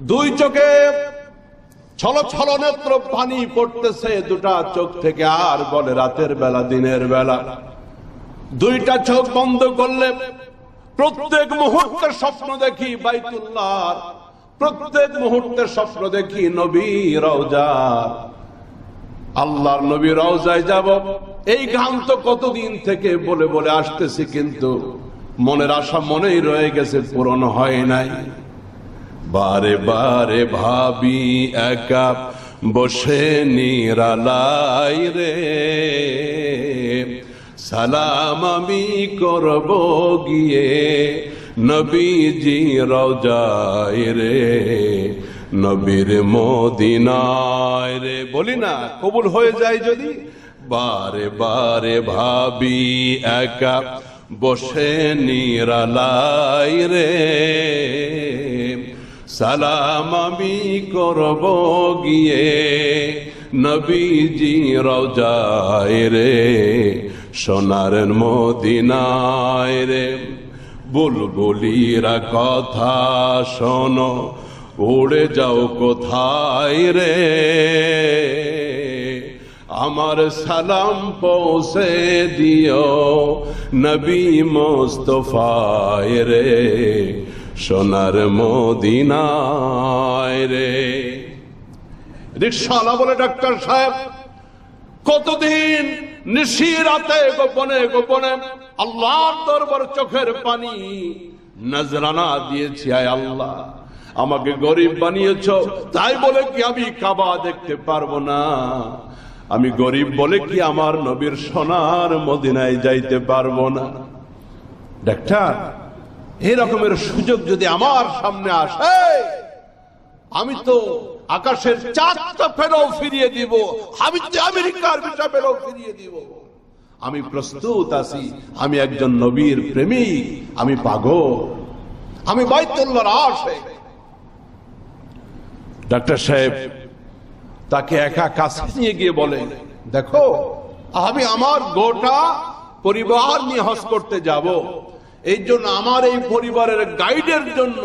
দুই চোখে ছল ছল নেত্র পানি পড়তেছে দুটা চোখ থেকে, আর বলে রাতের বেলা দিনের বেলা। দুইটা চোখ বন্ধ করলে প্রত্যেক মুহূর্তে স্বপ্ন দেখি বাইতুল্লাহ, প্রত্যেক মুহূর্তে স্বপ্ন দেখি নবী রওজার। আল্লাহর নবী রওজায় যাব, এই গান তো কতদিন থেকে বলে বলে আসতেছি, কিন্তু মনের আশা মনেই রয়ে গেছে, পূরণ হয় নাই। বারে বারে ভাবি একা বসে নিরালাই রে, সালাম আমি করব গিয়ে নবীজি রওজায় রে, নবীর মদিনায় রে। বলি না কবুল হয়ে যায় যদি। বারে বারে ভাবি একা বসে নিরালাই রে, সালাম আমি করব গিয়ে নবীজি রওজায় রে, সোনার মদিনায় রে। বুলবুলিরা কথা শোনো, উড়ে যাও কোথায় রে, আমার সালাম পৌঁছে দিও নবী মুস্তাফায় রে, সোনার মদিনায় রে। রিকশাওয়ালা বলে, ডাক্তার সাহেব কতদিন নিশি রাতে গোপনে গোপনে আল্লাহর দরবার চোখের পানি নজরানা দিয়েছি। আয় আল্লাহ, আমাকে গরিব বানিয়েছ, তাই বলে কি আমি কাবা দেখতে পারবো না? আমি গরিব বলে কি আমার নবীর সোনার মদিনায় যাইতে পারবো না? ডাক্তার, এই রকমের সুযোগ যদি আমার সামনে আসে, আমি তো আকাশের চাঁদটা ফেরও ফিরিয়ে দিব, আমি তো আমেরিকার ভিসা ফেরও ফিরিয়ে দিব। আমি প্রস্তুত আছি, আমি একজন নবীর প্রেমিক, আমি পাগল, আমি বাইতুল্লাহর আশিক। ডাক্তার সাহেব তাকে একা কাছে নিয়ে গিয়ে বলে, দেখো আমি আমার গোটা পরিবার নিয়ে হজ করতে যাব, এই জন্য আমার এই পরিবারের গাইডের জন্য,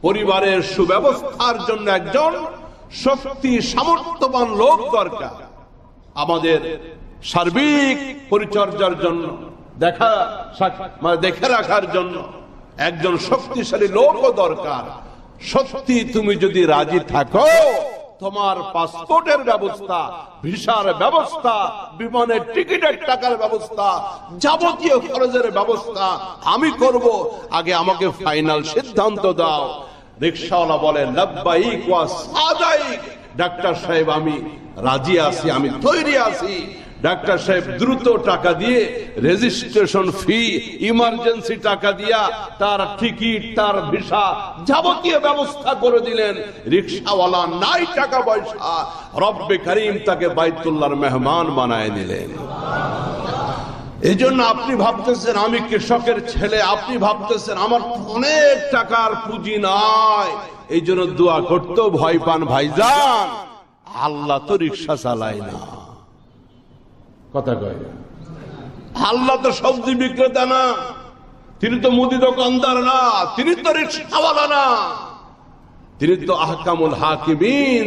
পরিবারের সুব্যবস্থার জন্য একজন শক্তি সামর্থ্যবান লোক দরকার। আমাদের সার্বিক পরিচর্যার জন্য, দেখে রাখার জন্য একজন শক্তিশালী লোকও দরকার। সত্যি তুমি যদি রাজি থাকো, তোমার পাসপোর্টের ব্যবস্থা, ভিসার ব্যবস্থা, বিমানের টিকিটের টাকার ব্যবস্থা, যাবতীয় খরচের ব্যবস্থা আমি করব, আগে আমাকে ফাইনাল সিদ্ধান্ত দাও। রিকশাওয়ালা বলে, লাব্বাইক ওয়া সাদাইক। ডাক্তার সাহেব আমি রাজি আছি, আমি তৈরি আছি। ডাক্তার সাহেব দ্রুত টাকা দিয়ে, রেজিস্ট্রেশন ফি, ইমার্জেন্সি টাকা দিয়া তার টিকিট, তার ভিসা যাবতীয় ব্যবস্থা করে দিলেন। রিকশাওয়ালা নাই টাকা পয়সা, রব্বে করিম তাকে বাইতুল্লাহর মেহমান বানায় দিলেন। এই জন্য আপনি ভাবতেছেন আমি কৃষকের ছেলে, আপনি ভাবতেছেন আমার অনেক টাকার পুঁজি নাই, এই জন্য দোয়া করতেও ভয় পান। ভাইজান, আল্লাহ তো রিকশা চালায় না, কথা কয় না। আল্লাহ তো সবজি বিক্রেতা না, তিনি তো মুদি দোকানদার না, তিনি তো রিকশাওয়ালা না, তিনি তো আহকামুল হাকিমিন,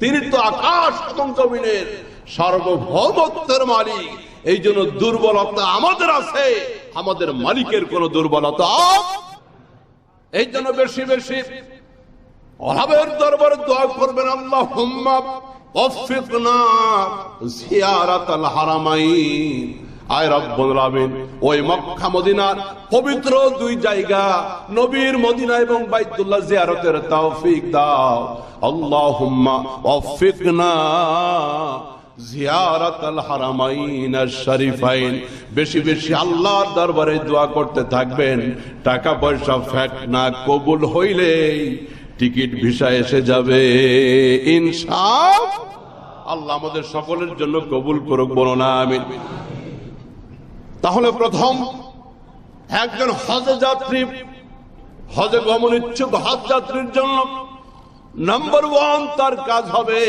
তিনি তো আকাশ এবং জমিনের সার্বভৌমত্বের মালিক। এই জন্য দুর্বলতা আমাদের আছে, আমাদের মালিকের কোন দুর্বলতা। এই জন্য বেশি বেশি আল্লাহর দরবারে দোয়া করবেন, আল্লাহুম্মা ওয়াফিকনা জিয়ারাতাল হারামাইন। আয় রব্বুল আলামিন, ওই মক্কা মদিনার পবিত্র দুই জায়গা, নবীর মদিনা এবং বাইতুল্লাহ জিয়ারতের তৌফিক দাও। আল্লাহুম্মা ওয়াফিকনা জিয়ারাতাল হারামাইন আশ-শরীফাইন। বেশি বেশি আল্লাহর দরবারে দোয়া করতে থাকবেন। টাকা পয়সা ফ্যাট না, কবুল হইলেই টিকিট ভিসা এসে যাবে ইনশাআল্লাহ। আল্লাহ আমাদের সকলের জন্য কবুল করুক, বলো না আমিন। তাহলে প্রথম একজন হজ যাত্রী, হজে গমন ইচ্ছুক হজ যাত্রীর জন্য নাম্বার 1 তার কাজ হবে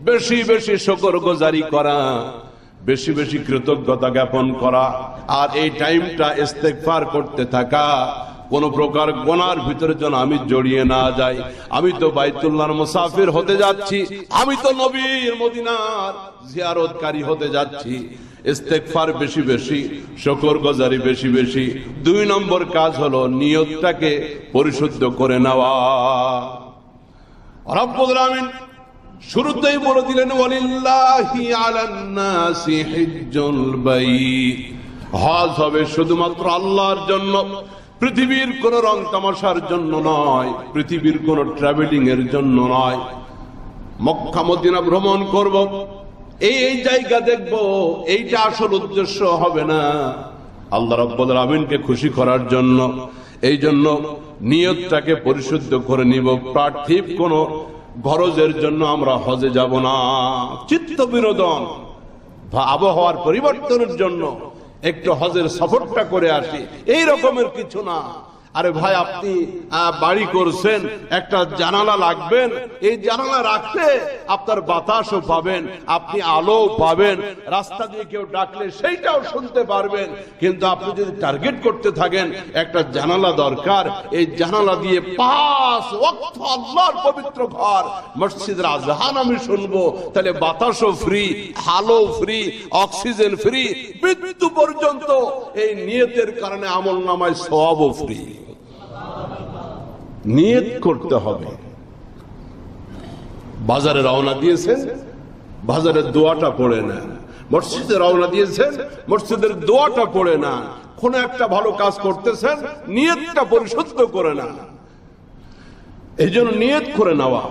বেশি বেশি শুকরগুজারি করা, বেশি বেশি কৃতজ্ঞতা জ্ঞাপন করা, আর এই টাইমটা ইস্তেগফার করতে থাকা, কোন প্রকার গোনার ভিতরে যেন আমি জড়িয়ে না যাই। আমি তো বাইতুল্লাহর মুসাফির হতে যাচ্ছি, আমি তো নবীর মদিনার জিয়ারতকারী হতে যাচ্ছি। ইস্তেগফার বেশি বেশি, শুকরগুজারি বেশি বেশি। 2 নম্বর কাজ হলো নিয়তটাকে পরিশুদ্ধ করে নেওয়া। রব্বুল আমিন শুরুতেই বলে দিলেন ওয়ালিল্লাহি আলান নাসি হিজ্জুল বাইত। হজ হবে শুধুমাত্র আল্লাহর জন্য, পৃথিবীর কোন রং তামাশার জন্য নয়, পৃথিবীর কোন ট্রাভেলিং এর জন্য নয়। মক্কা মদিনা ভ্রমণ করব, এই জায়গা দেখব, এইটা আসল উদ্দেশ্য হবে না। আল্লাহ রাব্বুল আমিনকে খুশি করার জন্য, এই জন্য নিয়তটাকে পরিশুদ্ধ করে নিব। পার্থিব কোন গরজের জন্য আমরা হজে যাব না। চিত্ত বিনোদন বা আবহাওয়ার পরিবর্তনের জন্য একটু হজের সফরটা করে আসি, এই রকমের কিছু না। আরে ভাই, আপনি বাড়ি করছেন, একটা জানালা লাগবেন, এই জানালা রাখলে আপনার বাতাসও পাবেন, আপনি আলো পাবেন, রাস্তা দিয়ে কেউ ডাকলে সেইটাও শুনতে পারবেন। কিন্তু আপনি যদি টার্গেট করতে থাকেন একটা জানালা দরকার, এই জানালা দিয়ে 5 ওয়াক্ত আল্লাহর পবিত্র ঘর মসজিদের আজান আমি শুনবো, তাহলে বাতাসও ফ্রি, আলো ফ্রি, অক্সিজেন ফ্রি, মৃত্যু পর্যন্ত এই নিয়তের কারণে আমলনামায় সওয়াবও ফ্রি। নিয়ত করতে হবে। বাজারে রওনা দিয়েছেন, বাজারের দোয়াটা পড়ে না। মসজিদে রওনা দিয়েছেন, মসজিদের দোয়াটা পড়ে না। কোন একটা ভালো কাজ করতেছেন, নিয়তটা পরিশুদ্ধ করে না। এই জন্য নিয়ত করে নেওয়া,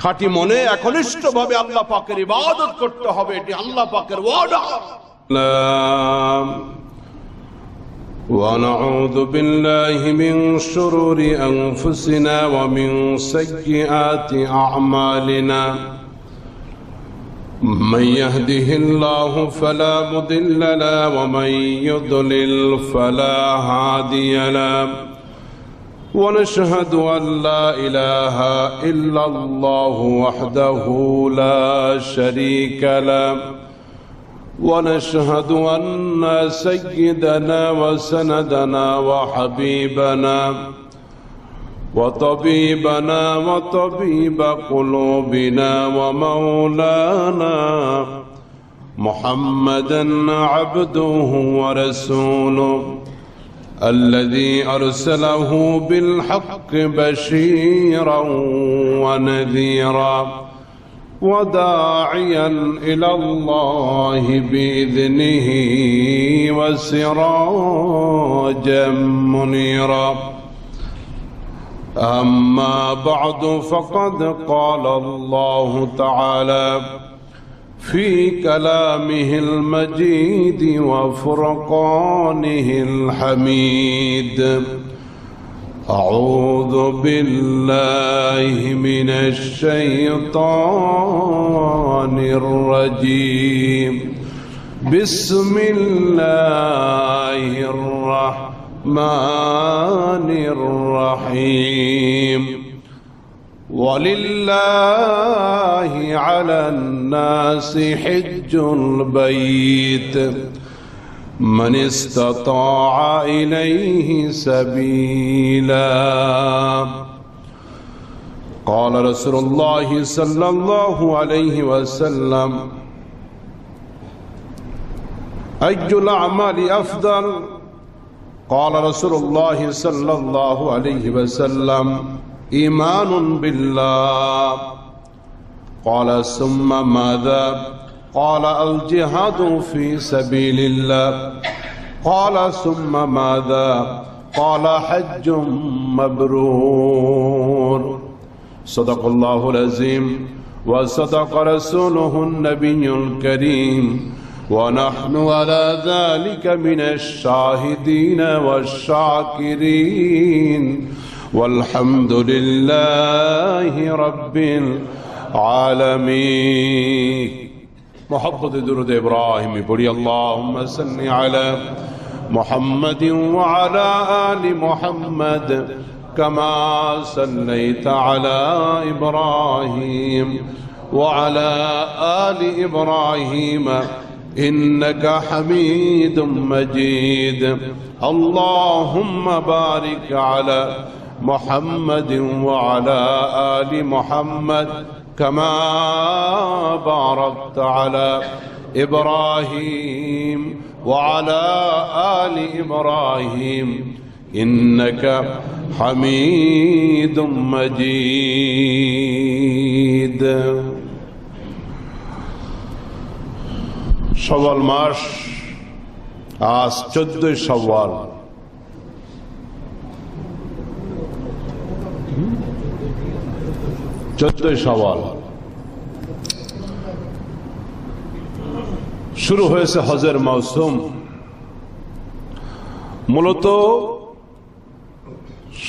খাঁটি মনে একনিষ্ঠ ভাবে আল্লাহ পাকের ইবাদত করতে হবে, এটি আল্লাহ পাকের ওয়াদা। ونعوذ بالله من شرور أنفسنا ومن سيئات أعمالنا، من يهده الله فلا مضل له ومن يضلل فلا هادي له، ونشهد أن لا إله إلا الله وحده لا شريك له، ونشهد أن سيدنا وسندنا وحبيبنا وطبيبنا وطبيب قلوبنا ومولانا محمدا عبده ورسوله الذي أرسله بالحق بشيرا ونذيرا وداعيا إلى الله بإذنه وسراجا منيرا. أما بعد، فقد قال الله تعالى في كلامه المجيد وفرقانه الحميد: أعوذ بالله من الشيطان الرجيم. بسم الله الرحمن الرحيم. ولله على الناس حج البيت من استطاع إليه سبيلا. قال رسول الله صلى الله عليه وسلم: أي الأعمال أفضل؟ قال رسول الله صلى الله عليه وسلم: إيمان بالله. قال ثم ماذا؟ قال الجهاد في سبيل الله. قال ثم ماذا؟ قال حج مبرور. صدق الله العظيم وصدق رسوله النبي الكريم، ونحن على ذلك من الشاهدين والشاكرين، والحمد لله رب العالمين. محبت درود إبراهيم پڑھی: اللهم صل على محمد وعلى آل محمد كما صليت على إبراهيم وعلى آل إبراهيم إنك حميد مجيد اللهم بارك على محمد وعلى آل محمد كما باركت على إبراهيم وعلى آل إبراهيم إنك حميد مجيد শাওয়াল মাস আজ 14 শাওয়াল। শাওয়াল শুরু হয়েছে হজের মৌসুম। মূলত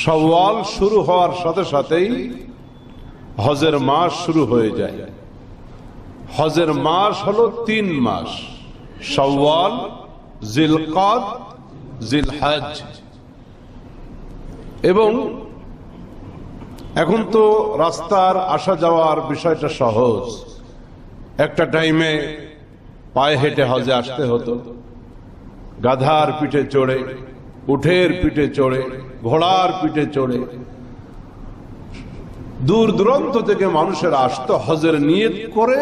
শাওয়াল শুরু হওয়ার সাথে সাথেই হজের মাস শুরু হয়ে যায়। হজের মাস হলো 3 মাস, শাওয়াল, জিলকাদ, জিলহজ। এবং এখন তো রাস্তার আসা যাওয়ার বিষয়টা সহজ। একটা টাইমে পায়ে হেঁটে হজে আসতে হতো, গাধার পিঠে চড়ে, উটের পিঠে চড়ে, ঘোড়ার পিঠে চড়ে দূর দূরান্ত থেকে মানুষেরা আসতো হজের নিয়ত করে।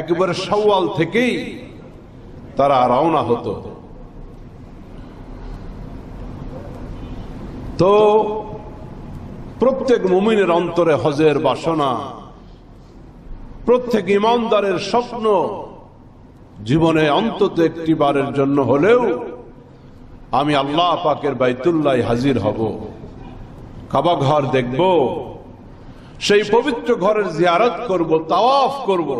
একেবারে শাওয়াল থেকেই তারা রওনা হতো। তো প্রত্যেক মুমিনের অন্তরে হজের বাসনা, প্রত্যেক ইমানদারের স্বপ্ন জীবনে অন্তত একটি বারের জন্য হলেও আমি আল্লাহ পাকের বাইতুল্লাহ হাজির হব, কাবা ঘর দেখব, সেই পবিত্র ঘরের জিয়ারত করব, তাওয়াফ করব।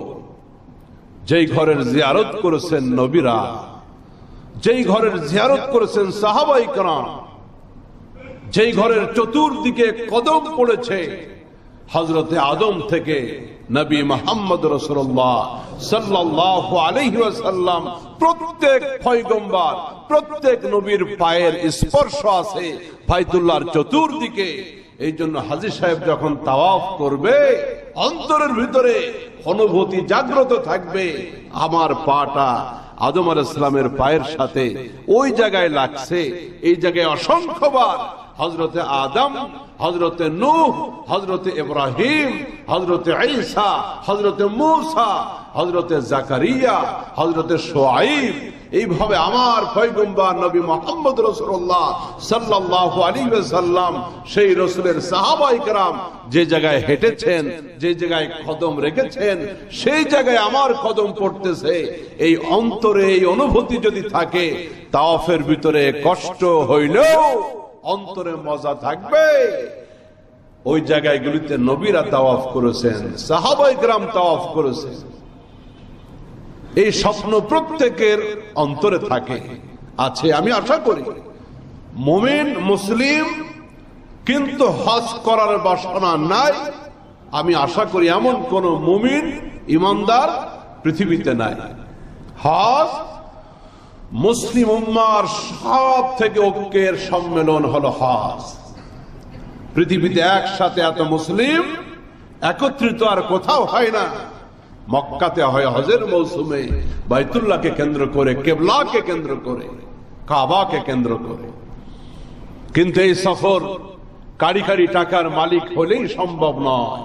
যেই ঘরের জিয়ারত করেছেন নবীরা, যেই ঘরের জিয়ারত করেছেন সাহাবায়ে কেরাম, যেই ঘরের চতুর্দিকে কদম পড়েছে হযরতে আদম থেকে নবী মুহাম্মদ রাসূলুল্লাহ সাল্লাল্লাহু আলাইহি ওয়াসাল্লাম, প্রত্যেক পয়গম্বর, প্রত্যেক নবীর পায়ের স্পর্শ আছে বাইতুল্লাহর চতুর্দিকে। এই জন্য হাজী সাহেব যখন তাওয়াফ করবে অন্তরের ভিতরে অনুভূতি জাগ্রত থাকবে, আমার পাটা আদম আলাইহিস সালামের পায়ের সাথে ওই জায়গায় লাগছে। এই জায়গায় অসংখ্যবার হযরতে আদম, হযরতে নূহ, হযরতে ইব্রাহিম, হযরতে ঈসা, হযরতে মূসা, হযরতে জাকারিয়া, হযরতে শুআয়ব, এইভাবে আমার পয়গম্বর নবী মুহাম্মদ রাসূলুল্লাহ সাল্লাল্লাহু আলাইহি ওয়াসাল্লাম, সেই রাসূলের সাহাবায়ে কেরাম যে জায়গায় হেঁটেছেন, যে জায়গায় কদম রেখেছেন, সেই জায়গায় আমার কদম পড়তেছে। এই অন্তরে এই অনুভূতি যদি থাকে, তাওয়াফের ভিতরে কষ্ট হইলেও অন্তরে মজা থাকবে। ওই জায়গাগুলিতে নবীরা তাওয়াফ করেছেন, সাহাবায়ে কেরাম তাওয়াফ করেছেন। এই স্বপ্ন প্রত্যেকের অন্তরে থাকে, আছে। আমি আশা করি মুমিন মুসলিম কিন্তু হজ করার বাসনা নাই, আমি আশা করি এমন কোন মুমিন ইমানদার পৃথিবীতে নাই। হজ মুসলিম উম্মার সব থেকে ঐক্যের সম্মেলন হলো হজ। পৃথিবীতে একসাথে এত মুসলিম একত্রিত আর কোথাও হয় না। মক্কাতে হয় হজের মৌসুমে, বাইতুল্লাহকে কেন্দ্র করে, কিবলাকে কেন্দ্র করে, কাবাকে কেন্দ্র করে। কিন্তু এই সফর কারি কারি টাকার মালিক হলেই সম্ভব নয়।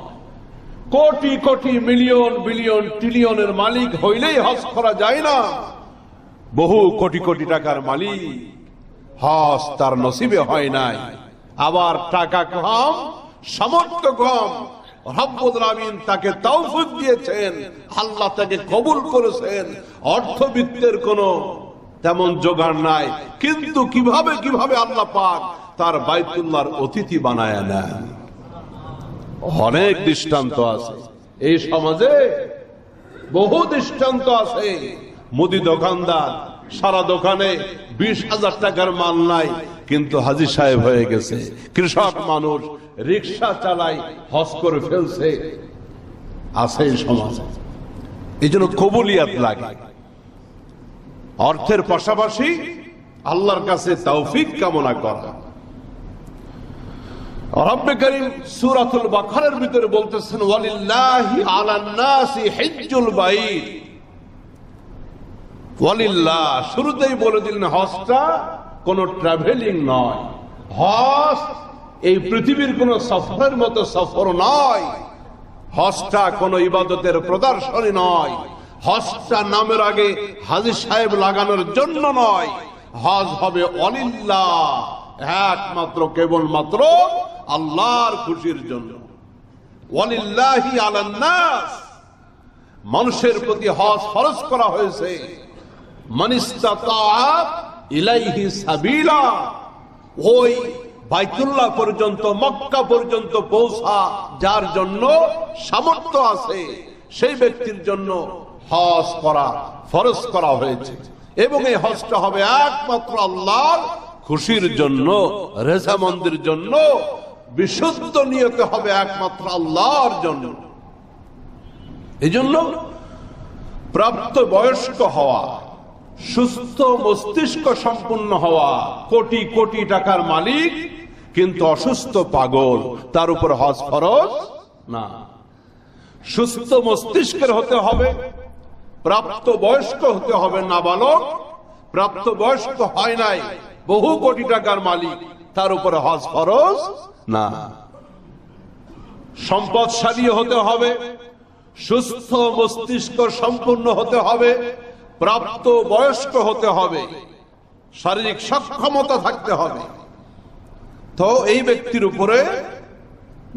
কোটি কোটি মিলিয়ন বিলিয়ন ট্রিলিয়নের মালিক হইলেই হজ করা যায় না। বহু কোটি কোটি টাকার মালিক হজ তার নসিবে হয় নাই। আবার টাকা কম, সামর্থ্য কম, রব্বুল আমিন তাকে তৌফিক দিয়েছেন, আল্লাহ তাকে কবুল করেছেন। অর্থবিত্তের কোনো তেমন জোগাড় নাই, কিন্তু কিভাবে কিভাবে আল্লাহ পাক তার বাইতুল্লাহর অতিথি বানায় নেন, অনেক দৃষ্টান্ত আছে। এই সমাজে বহু দৃষ্টান্ত আছে। মুদি দোকানদার সারা দোকানে 20,000 টাকার মাল নাই, কিন্তু হাজী সাহেব হয়ে গেছে। কৃষক মানুষ রিক্সা চালাই, হজ করে ফেলছে, আছে এই সমাজে। এই জন্য কবুলিয়াত লাগে। অর্থের পাশাপাশি আল্লাহর কাছে তৌফিক কামনা করা। রব্বে করিম সূরাতুল বাকারার ভিতরে বলতেছেন, ওয়ালিল্লাহি আলান নাসি হিজ্জুল বাইত। ওয়ালিল্লাহ, শুরুতেই বলে দিলেন হজটা কোন ট্রাভেলিং নয়, হজ এই পৃথিবীর কোন সফরের মতো সফর নয়, হজটা কোন ইবাদতের প্রদর্শনী নয়, হজটা নামের আগে হাজী সাহেব লাগানোর জন্য নয়, হজ হবে ওয়ালিল্লাহ, একমাত্র কেবলমাত্র আল্লাহর খুশির জন্য। ওয়ালিল্লাহি আলান নাস, মানুষের প্রতি হজ ফরজ করা হয়েছে। মান ইসতাতা ইলাইহি সাবিলা, ওই বাইতুল্লাহ পর্যন্ত, মক্কা পর্যন্ত পৌঁছা যার জন্য সামর্থ্য আছে, সেই ব্যক্তির জন্য হজ করা ফরজ করা হয়েছে। এবং এই হজটা হবে একমাত্র আল্লাহর খুশির জন্য, রেজামন্দির জন্য, বিশুদ্ধ নিয়তে হবে একমাত্র আল্লাহর জন্য। এই জন্য প্রাপ্ত বয়স্ক হওয়া, সুস্থ মস্তিষ্ক সম্পন্ন হওয়া, কোটি কোটি টাকার মালিক কিন্তু অসুস্থ পাগল, তার উপর হজ ফরজ না। সুস্থ মস্তিষ্কের হতে হবে, প্রাপ্ত বয়স্ক হতে হবে নাবালক, প্রাপ্ত বয়স্ক হয় নাই, বহু কোটি টাকার মালিক, তার উপরে হজ ফরজ না। সম্পদশালী হতে হবে, সুস্থ মস্তিষ্ক সম্পূর্ণ হতে হবে, প্রাপ্ত বয়স্ক হতে হবে, শারীরিক সক্ষমতা থাকতে হবে। তো এই ব্যক্তির উপরে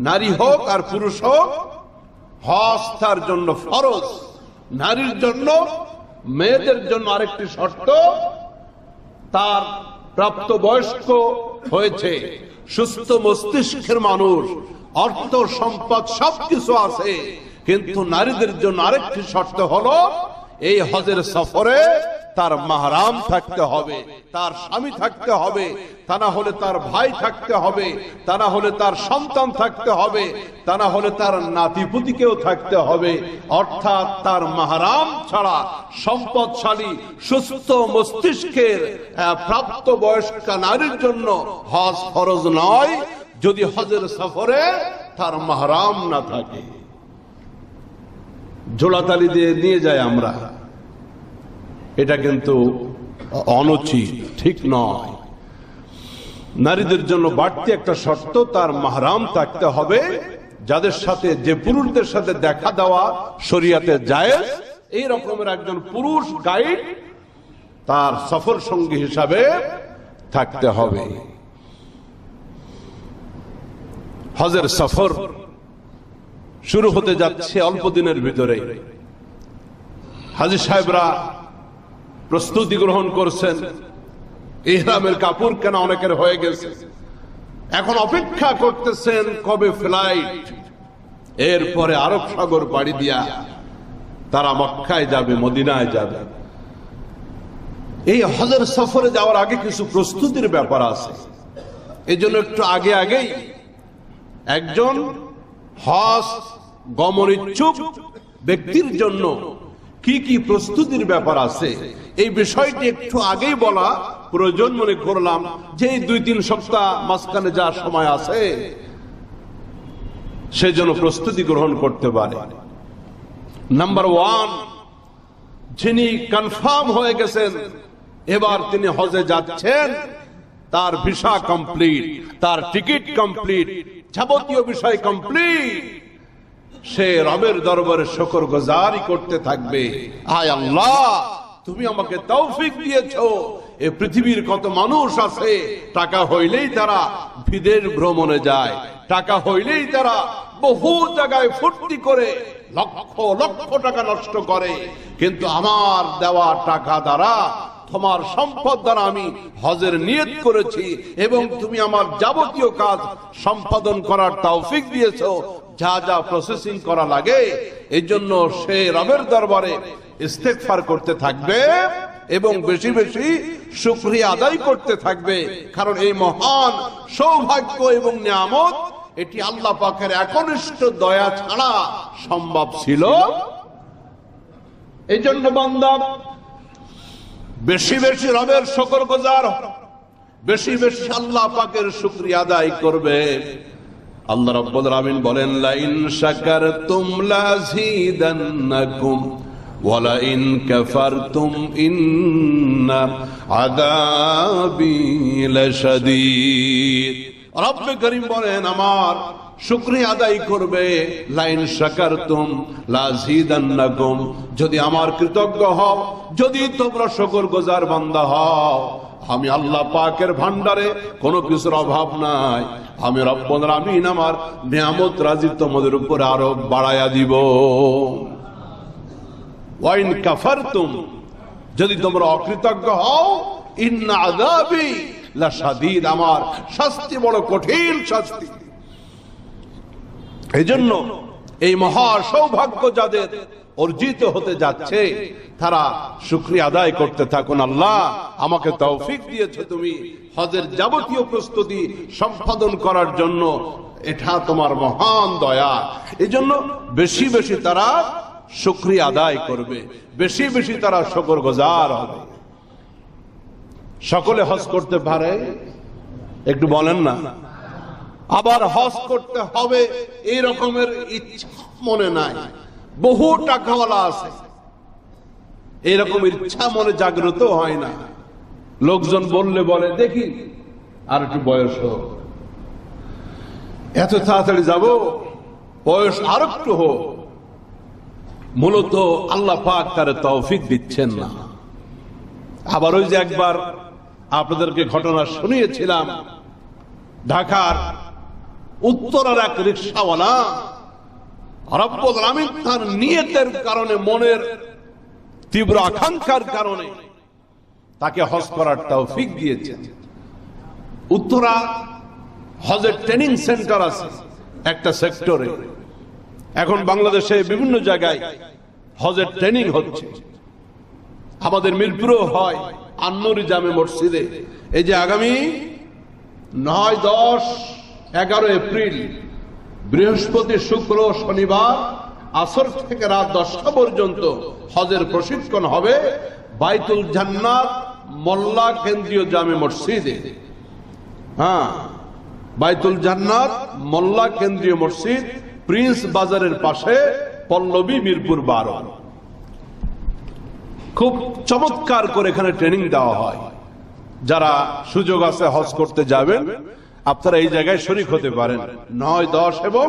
নারী হোক আর পুরুষ হোক, হজ তার জন্য ফরজ। নারীর জন্য, মেয়েদের জন্য আরেকটি শর্ত, তার প্রাপ্ত বয়স্ক হয়েছে, সুস্থ মস্তিষ্কের মানুষ, অর্থ সম্পদ সবকিছু আছে, কিন্তু নারীদের জন্য আরেকটি শর্ত হলো এই হজের সফরে তার মাহরাম থাকতে হবে, তার স্বামী থাকতে হবে, তা না হলে তার ভাই থাকতে হবে, তা না হলে তার সন্তান থাকতে হবে, তা না হলে তার নাতিপুতিকেও থাকতে হবে। অর্থাৎ তার মাহরাম ছাড়া সম্পদশালী সুস্থ মস্তিষ্কের প্রাপ্ত বয়স্ক নারীর জন্য হজ ফরজ নয়, যদি হজের সফরে তার মাহরাম না থাকে। জোড়াতালি দিয়ে নিয়ে যায় আমরা, এটা কিন্তু অনুচিত, ঠিক নয়। নারীদের জন্য বাড়তি একটা শর্ত, তার মাহরাম থাকতে হবে, যাদের সাথে, যে পুরুষদের সাথে দেখা দেওয়া শরীয়তে জায়েজ, এই রকমের একজন পুরুষ গাইড তার সফর সঙ্গী হিসাবে থাকতে হবে। হজের সফর শুরু হতে যাচ্ছে অল্প দিনের ভিতরে। হাজী সাহেবরা প্রস্তুতি গ্রহণ করছেন, ইহরামের কাপড় কেনা অনেকের হয়ে গেছে, এখন অপেক্ষা করতেছেন কবে ফ্লাইট, এরপরে আরব সাগর পাড়ি দিয়া তারা মক্কায় যাবে, মদিনায় যাবে। এই হজের সফরে যাওয়ার আগে কিছু প্রস্তুতির ব্যাপার আছে, এই জন্য একটু আগে আগেই একজন হজ গমন ইচ্ছুক ব্যক্তির জন্য কি কি প্রস্তুতির ব্যাপার আছে, এই বিষয়টি একটু আগেই বলা প্রয়োজন মনে করলাম, যে এই 2-3 সপ্তাহ মাঝখানে যা সময় আছে সেজন্য প্রস্তুতি গ্রহণ করতে পারে। নাম্বার 1, যিনি কনফার্ম হয়ে গেছেন এবার তিনি হজে যাচ্ছেন, তার ভিসা কমপ্লিট, তার টিকিট কমপ্লিট, যাবতীয় বিষয় কমপ্লিট, সে রবের দরবারে শুকরগুজারি করতে থাকবে। আয় আল্লাহ, তুমি আমাকে তৌফিক দিয়েছো। এই পৃথিবীর কত মানুষ আছে, টাকা হইলেই তারা বিদেশ ভ্রমণে যায়, টাকা হইলেই তারা বহু জায়গায় ফুর্তি করে লক্ষ লক্ষ টাকা নষ্ট করে, কিন্তু আমার দেওয়া টাকা দ্বারা, তোমার সম্পদ দ্বারা আমি হজের নিয়ত করেছি এবং তুমি আমার যাবতীয় কাজ সম্পাদন করার তৌফিক দিয়েছো, যা যা প্রসেসিং করা লাগে, এই জন্য সে রবের দরবারে ইস্তেগফার করতে থাকবে এবং বেশি বেশি শুকরিয়া আদায় করতে থাকবে। কারণ এই মহান সৌভাগ্য এবং নিয়ামত, এটি আল্লাহ পাকের একনিষ্ঠ দয়া ছাড়া সম্ভব ছিল। এই জন্য বান্দা বেশি বেশি রবের শুকরগুজার, বেশি বেশি আল্লাহ পাকের শুকরিয়া আদায় করবে। আল্লাহ রাব্বুল আলামিন বলেন, লা ইন শাকারতুম লাযীদান্নাকুম ওয়ালাইন কাফারতুম ইন্না আযাবি লাশাদীদ। রব্বে করিম বলেন, আমার শুকরিয়া আদায় করবে, লাইন শাকারতুম লাযীদান্নাকুম, যদি আমার কৃতজ্ঞ হও, যদি তোমরা শুকরগুজার বান্দা হও, আমি আল্লাহ পাকের ভান্ডারে কোনো কিছুর অভাব নাই, আমি রব্বুল আমিন আমার নিয়ামত রাজি তোমাদের উপর আরো বাড়ায়া দিব। ওয়াইন কাফারতুম, যদি তোমরা অকৃতজ্ঞ হও, ইন্না আযাবি লাশাদীদ, আমার শাস্তি বড় কঠিন শাস্তি। এজন্য এই মহা সৌভাগ্য যাদের অর্জিত হতে যাচ্ছে, তারা শুকরিয়া আদায় করতে থাকুন। আল্লাহ আমাকে তৌফিক দিয়েছো তুমি হজের যাবতীয় প্রস্তুতি সম্পাদন করার জন্য, এটা তোমার মহান দয়া। এজন্য বেশি বেশি তারা শুকরিয়া আদায় করবে, বেশি বেশি তারা শুকরগুজার হবে। সকলে হজ করতে পারে? একটু বলেন না। আবার হজ করতে হবে এই রকমের ইচ্ছা মনে নাই, বহু টাকাওয়ালা আছে, এইরকম ইচ্ছা মনে জাগ্রত হয় না। লোকজন বললে বলে, দেখি আর একটু বয়স হোক, এত তাড়াতাড়ি যাব, বয়স আর একটু হোক। মূলত আল্লাহ পাক তার তৌফিক দিচ্ছেন না। আবার ওই যে একবার আপনাদেরকে ঘটনা শুনিয়েছিলাম, ঢাকার উত্তরার এক রিকশাওয়ালা, রব্বুল আমিন তার নিয়তের কারণে, মনের তীব্র আকাঙ্ক্ষার কারণে তাকে হজ করার তৌফিক দিয়েছেন। উত্তরা হজের ট্রেনিং সেন্টার আছে একটা সেক্টরে। এখন বাংলাদেশে বিভিন্ন জায়গায় হজের ট্রেনিং হচ্ছে, আমাদের মিরপুরেও হয়, আন-নূর জামে মসজিদে। এই যে আগামী 9, 10, 11 এপ্রিল বৃহস্পতি, শুক্র, শনিবার আসর থেকে রাত 10টা পর্যন্ত হজের প্রশিক্ষণ হবে বাইতুল জান্নাত মোল্লা কেন্দ্রীয় জামে মসজিদে। হ্যাঁ, বাইতুল জান্নাত মোল্লা কেন্দ্রীয় মসজিদ, প্রিন্স বাজারের পাশে, পল্লবী, মিরপুর 12। খুব চমৎকার করে এখানে ট্রেনিং দেওয়া হয়। যারা সুযোগ আছে হজ করতে যাবেন, আপনারা এই জায়গায় শরীক হতে পারেন 9, 10 এবং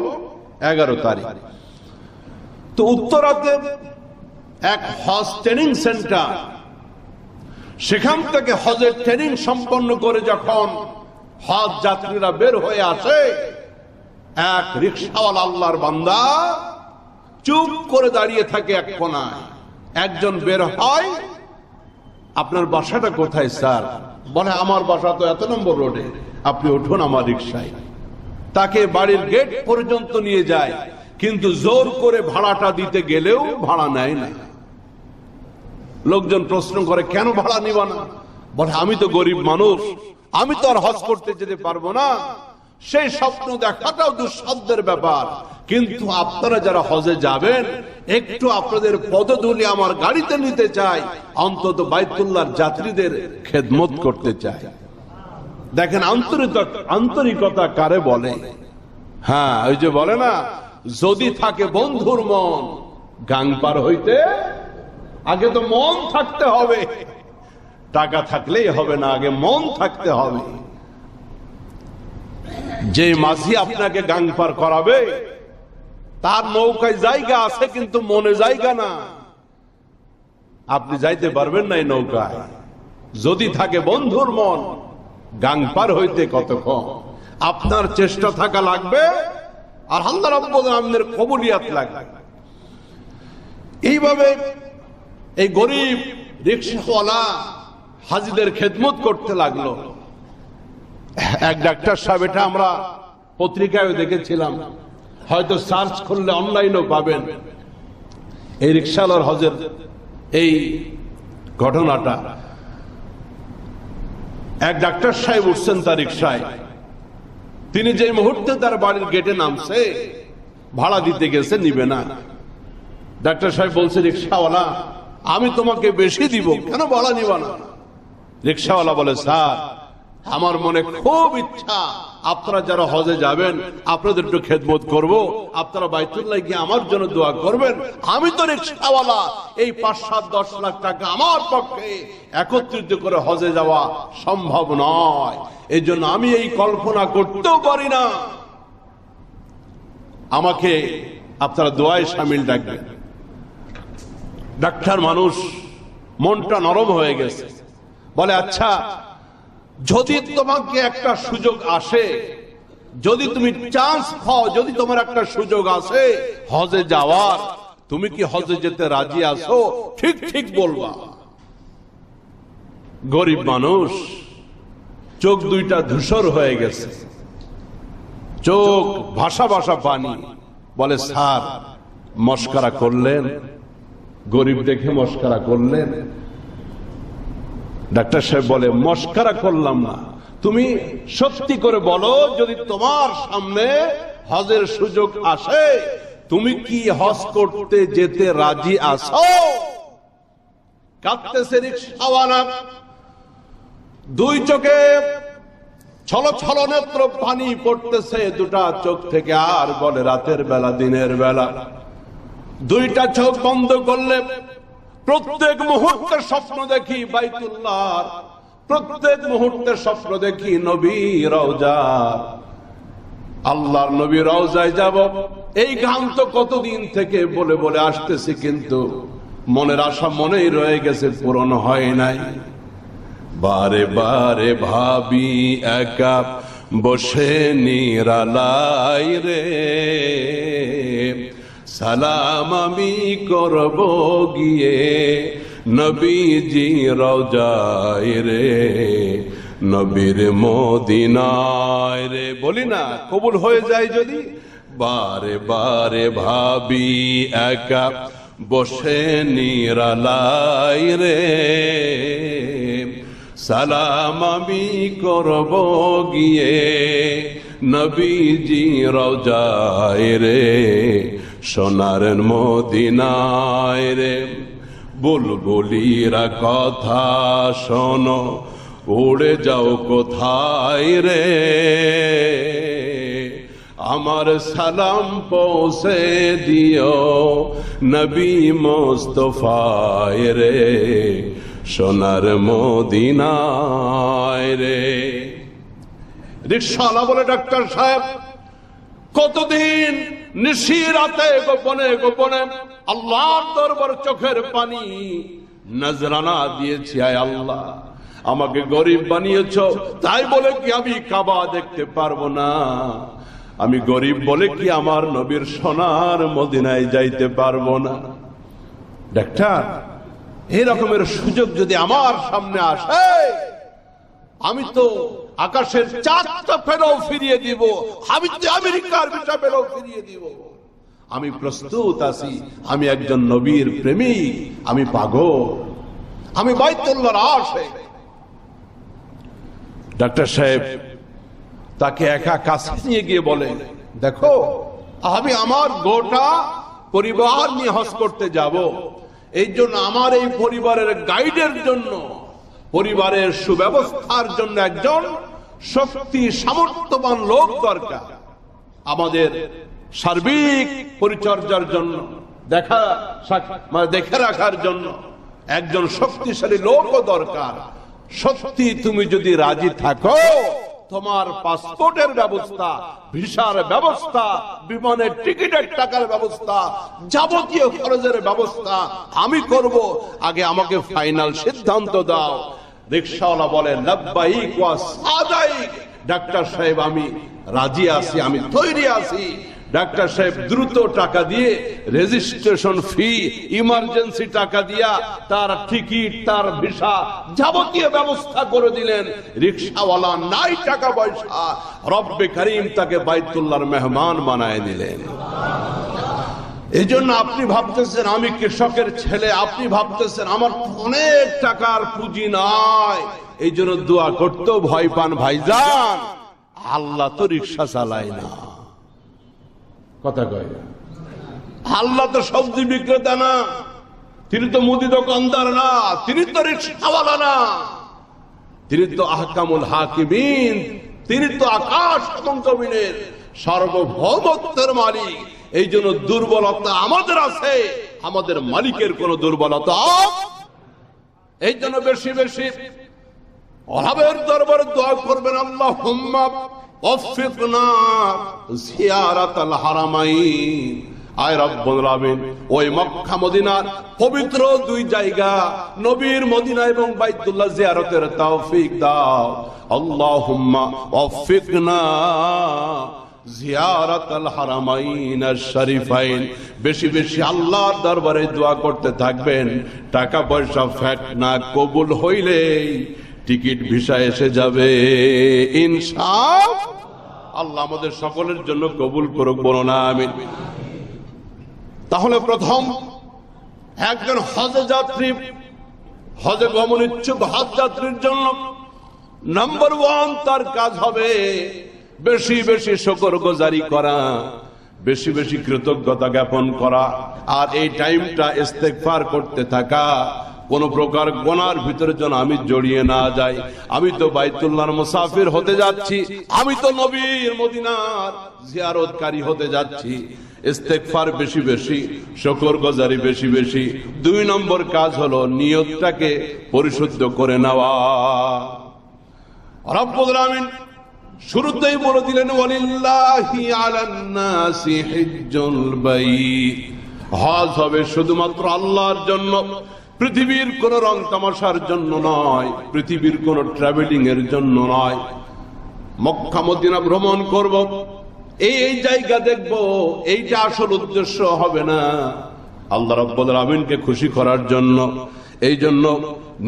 11 তারিখ। তো উত্তরাতে এক হজ ট্রেনিং সেন্টার, সেখান থেকে হজের ট্রেনিং সম্পন্ন করে যখন হজ যাত্রীরা বের হয়ে আসে, এক রিকশাওয়ালা আল্লাহর বান্দা চুপ করে দাঁড়িয়ে থাকে এক কোণায়। একজন বের হয়, আপনার বাসাটা কোথায় স্যার? বলে, আমার বাসা তো এত নম্বর রোডে, আপনি উঠুন আমার রিকশায়। তাকে বাড়ির গেট পর্যন্ত নিয়ে যায়, কিন্তু জোর করে ভাড়াটা দিতে গেলেও ভাড়া নেয় না। লোকজন প্রশ্ন করে, কেন ভাড়া নিবা না? বলে, আমি তো গরিব মানুষ, আমি তো আর হজ করতে যেতে পারবো না। সেই স্বপ্ন দেখাটাও দুঃসাধ্যের ব্যাপার, কিন্তু আপনারা যারা হজে যাবেন, একটু আপনাদের পদধূলি আমার গাড়িতে নিতে চাই, অন্তত বাইতুল্লাহর যাত্রীদের খেদমত করতে চাই। দেখেন আন্তরিকতা কারে বলে। হ্যাঁ, ওই যে বলে না, যদি থাকে বন্ধুর মন, গাং পার হইতে আগে তো মন থাকতে হবে। টাকা থাকলেই হবে না, আগে মন থাকতে হবে। যে মাঝি আপনাকে গাং পার করাবে, তার নৌকায় জায়গা আছে, কিন্তু মনে জায়গা না, আপনি যাইতে পারবেন না এই নৌকায়। যদি থাকে বন্ধুর মন, গাং পার হইতে কতক্ষণ। আপনার চেষ্টা থাকা লাগবে, আর আল্লাহ রাব্বুল আলামিনের কবুলিয়াত লাগবে। এইভাবে এই গরিব রিকশাওয়ালা হাজিদের খেদমত করতে লাগলো। এক ডাক্তার সাহেব, এটা আমরা পত্রিকায় দেখেছিলাম, হয়তো সার্চ করলে অনলাইনেও পাবেন, এই রিকশাওয়ালার হজের এই ঘটনাটা। এক ডাক্তার সাহেব উঠছেন তার রিকশায়, তিনি যে মুহূর্তে তার বাড়ির গেটে নামছে, ভাড়া দিতে গেছে, নিবে না। ডাক্তার সাহেব বলছে, রিকশাওয়ালা, আমি তোমাকে বেশি দিব, কেন ভাড়া নিবা না? রিকশাওয়ালা বলে, স্যার, আমার মনে খুব ইচ্ছা আপনারা যারা হজে যাবেন আপনাদের একটু খেদমত করব, আপনারা বাইতুল্লাহ গিয়ে আমার জন্য দোয়া করবেন। আমি তো রিকশাওয়ালা, এই ৫-৭-১০ লাখ টাকা আমার পক্ষে একত্রিত করে হজে যাওয়া সম্ভব নয়। এই জন্য আমি এই কল্পনা করতেও পারি না। আমাকে আপনারা দোয়ায় শামিল রাখবেন। ডাক্তার মানুষ, মনটা নরম হয়ে গেছে, বলে আচ্ছা যদি তোমাকে একটা সুযোগ আসে, যদি তুমি চান্স পাও, যদি তোমার একটা সুযোগ আসে হজে যাওয়ার, তুমি কি হজে যেতে রাজি আছো? ঠিক ঠিক বলবা। গরিব মানুষ, চোখ দুইটা ধূসর হয়ে গেছে, চোখ ভাসা ভাসা পানি। বলে স্যার মস্করা করলেন, গরিব দেখে মস্করা করলেন। ডাক্তার সাহেব বলে মস্করা করলাম না, তুমি সত্যি করে বলো যদি তোমার সামনে হজের সুযোগ আসে তুমি কি হজ করতে যেতে রাজি আছো? কাঁদতেছে রিকশাওয়ালা, দুই চোখে ছল ছল নেত্র পানি পড়তেছে দুটা চোখ থেকে। আর বলে রাতের বেলা দিনের বেলা দুইটা চোখ বন্ধ করলে প্রত্যেক মুহূর্তে স্বপ্ন দেখি বাইতুল্লাহ, প্রত্যেক মুহূর্তে স্বপ্ন দেখি নবী রওজা, আল্লাহর নবী রওজায় যাব। এই গান তো কতদিন থেকে বলে বলে আসতেছি, কিন্তু মনের আশা মনেই রয়ে গেছে, পূরণ হয় নাই। বারে বারে ভাবি একা বসে নিরালাই রে, সালাম আমি করব গিয়ে নবীজি রওজায় রে, নবীর মদিনায় রে। বলি না কবুল হয়ে যায় যদি। বারে বারে ভাবি একা বসে নিরালাই রে, সালাম আমি করব গিয়ে নবীজি রওজায় রে, সোনার মদিনায় রে। বুলবুলিরা কথা শোনো, উড়ে যাও কোথায় রে, আমার সালাম পৌঁছে দিও নবী মুস্তাফায় রে, সোনার মদিনায় রে। রিকশাওয়ালা বলে ডাক্তার সাহেব কতদিন নিশি রাতে গোপনে গোপনে আল্লাহর দরবার চোখের পানি নজরানা দিয়েছি। আয় আল্লাহ আমাকে গরিব বানিয়েছো, তাই বলে কি আমি কাবা দেখতে পারবো না? আমি গরিব বলে কি আমার নবীর সোনার মদিনায় যাইতে পারবো না? ডাক্তার এই রকমের সুযোগ যদি আমার সামনে আসে, আমি তো আকাশের চাঁদটা ফেরাও ফিরিয়ে দিব, আমি তো আমেরিকার ভিসা ফেরাও ফিরিয়ে দিব। আমি প্রস্তুত আছি, আমি একজন নবীর প্রেমিক, আমি পাগল, আমি বাইতুল্লাহর আশিক। ডাক্তার সাহেব তাকে একা কাছে নিয়ে গিয়ে বলে, দেখো আমি আমার গোটা পরিবার নিয়ে হজ করতে যাব, এই জন্য আমার এই পরিবারের গাইডের জন্য, পরিবারের সুব্যবস্থার জন্য একজন শক্তি সামর্থ্যবান লোক দরকার। আমাদের সার্বিক পরিচর্যার জন্য, দেখে রাখার জন্য একজন শক্তিশালী লোকও দরকার। সত্যি তুমি যদি রাজি থাকো, তোমার পাসপোর্টের ব্যবস্থা, ভিসার ব্যবস্থা, বিমানের টিকিটের টাকার ব্যবস্থা, যাবতীয় খরচের ব্যবস্থা আমি করব, আগে আমাকে ফাইনাল সিদ্ধান্ত দাও। রিকশাওয়ালা বলে লাব্বাইক ওয়া সাদাইক। ডাক্তার সাহেব আমি রাজি আছি, আমি তৈরি আছি। ডাক্তার সাহেব দ্রুত টাকা দিয়ে রেজিস্ট্রেশন ফি, ইমার্জেন্সি টাকা দিয়া তার টিকিট, তার ভিসা যাবতীয় ব্যবস্থা করে দিলেন। রিকশাওয়ালা নাই টাকা পয়সা, রব্বে করিম তাকে বাইতুল্লাহর মেহমান বানায় দিলেন। এই জন্য আপনি ভাবতেছেন আমি কৃষকের ছেলে, আপনি ভাবতেছেন আমার অনেক টাকার পুঁজি নাই, এই জন্য দোয়া করতেও ভয় পান। ভাইজান আল্লাহ তো রিকশা চালায় না, কথা কয় না। আল্লাহ তো সবজি বিক্রেতা না, তিনি তো মুদি দোকানদার না, তিনি তো রিকশাওয়ালা না, তিনি তো আহকামুল হাকিমিন, তিনি তো আকাশ এবং জমিনের সার্বভৌমত্বের মালিক। এই জন্য দুর্বলতা আমাদের আছে, আমাদের মালিকের কোন দুর্বলতা। এই জন্য বেশি বেশি রবের দরবারে দোয়া করবেন, আল্লাহুম্মা ওয়াফিকনা জিয়ারাতাল হারামাইন। আয় রব্বুল আলামিন, ওই মক্কা মদিনার পবিত্র দুই জায়গা নবীর মদিনা এবং বাইতুল্লাহ জিয়ারতের তৌফিক দাও। আল্লাহুম্মা ওয়াফিকনা জিয়ারাতাল হারামাইন আশ-শরীফাইন। বেশি বেশি আল্লাহর দরবারে দোয়া করতে থাকবেন। টাকা পয়সা ফ্যাট না কবুল হইলেই টিকিট ভিসা এসে যাবে ইনশাআল্লাহ। আল্লাহ আমাদের সকলের জন্য কবুল করুক, বলো না আমিন। তাহলে প্রথম একজন হজে যাত্রী, হজে গমন ইচ্ছুক হজ যাত্রীর জন্য নাম্বার 1 তার কাজ হবে বেশি বেশি শুকরগুজারি করা, বেশি বেশি কৃতজ্ঞতা জ্ঞাপন করা, আর এই টাইমটা ইস্তেগফার করতে থাকা। কোন প্রকার গুনার ভিতরে যেন আমি জড়িয়ে না যাই। আমি তো বাইতুল্লাহর মুসাফির হতে যাচ্ছি, আমি তো নবীর মদিনার জিয়ারতকারী হতে যাচ্ছি। ইস্তেগফার বেশি বেশি, শুকরগুজারি বেশি বেশি। 2 নম্বর কাজ হলো নিয়তটাকে পরিশুদ্ধ করে নেওয়া। রব্বুল আলামিন শুরুতেই বলে দিলেন, ওয়ালিল্লাহি আলান নাসি হিজ্জুল বাইত। হজ হবে শুধুমাত্র আল্লাহর জন্য, পৃথিবীর কোন রং তামাশার জন্য নয়, পৃথিবীর কোন ট্রাভেলিং এর জন্য নয়। মক্কা মদিনা ভ্রমণ করব, এই জায়গা দেখব, এইটা আসল উদ্দেশ্য হবে না। আল্লাহ রাব্বুল আলামিনকে খুশি করার জন্য। এই জন্য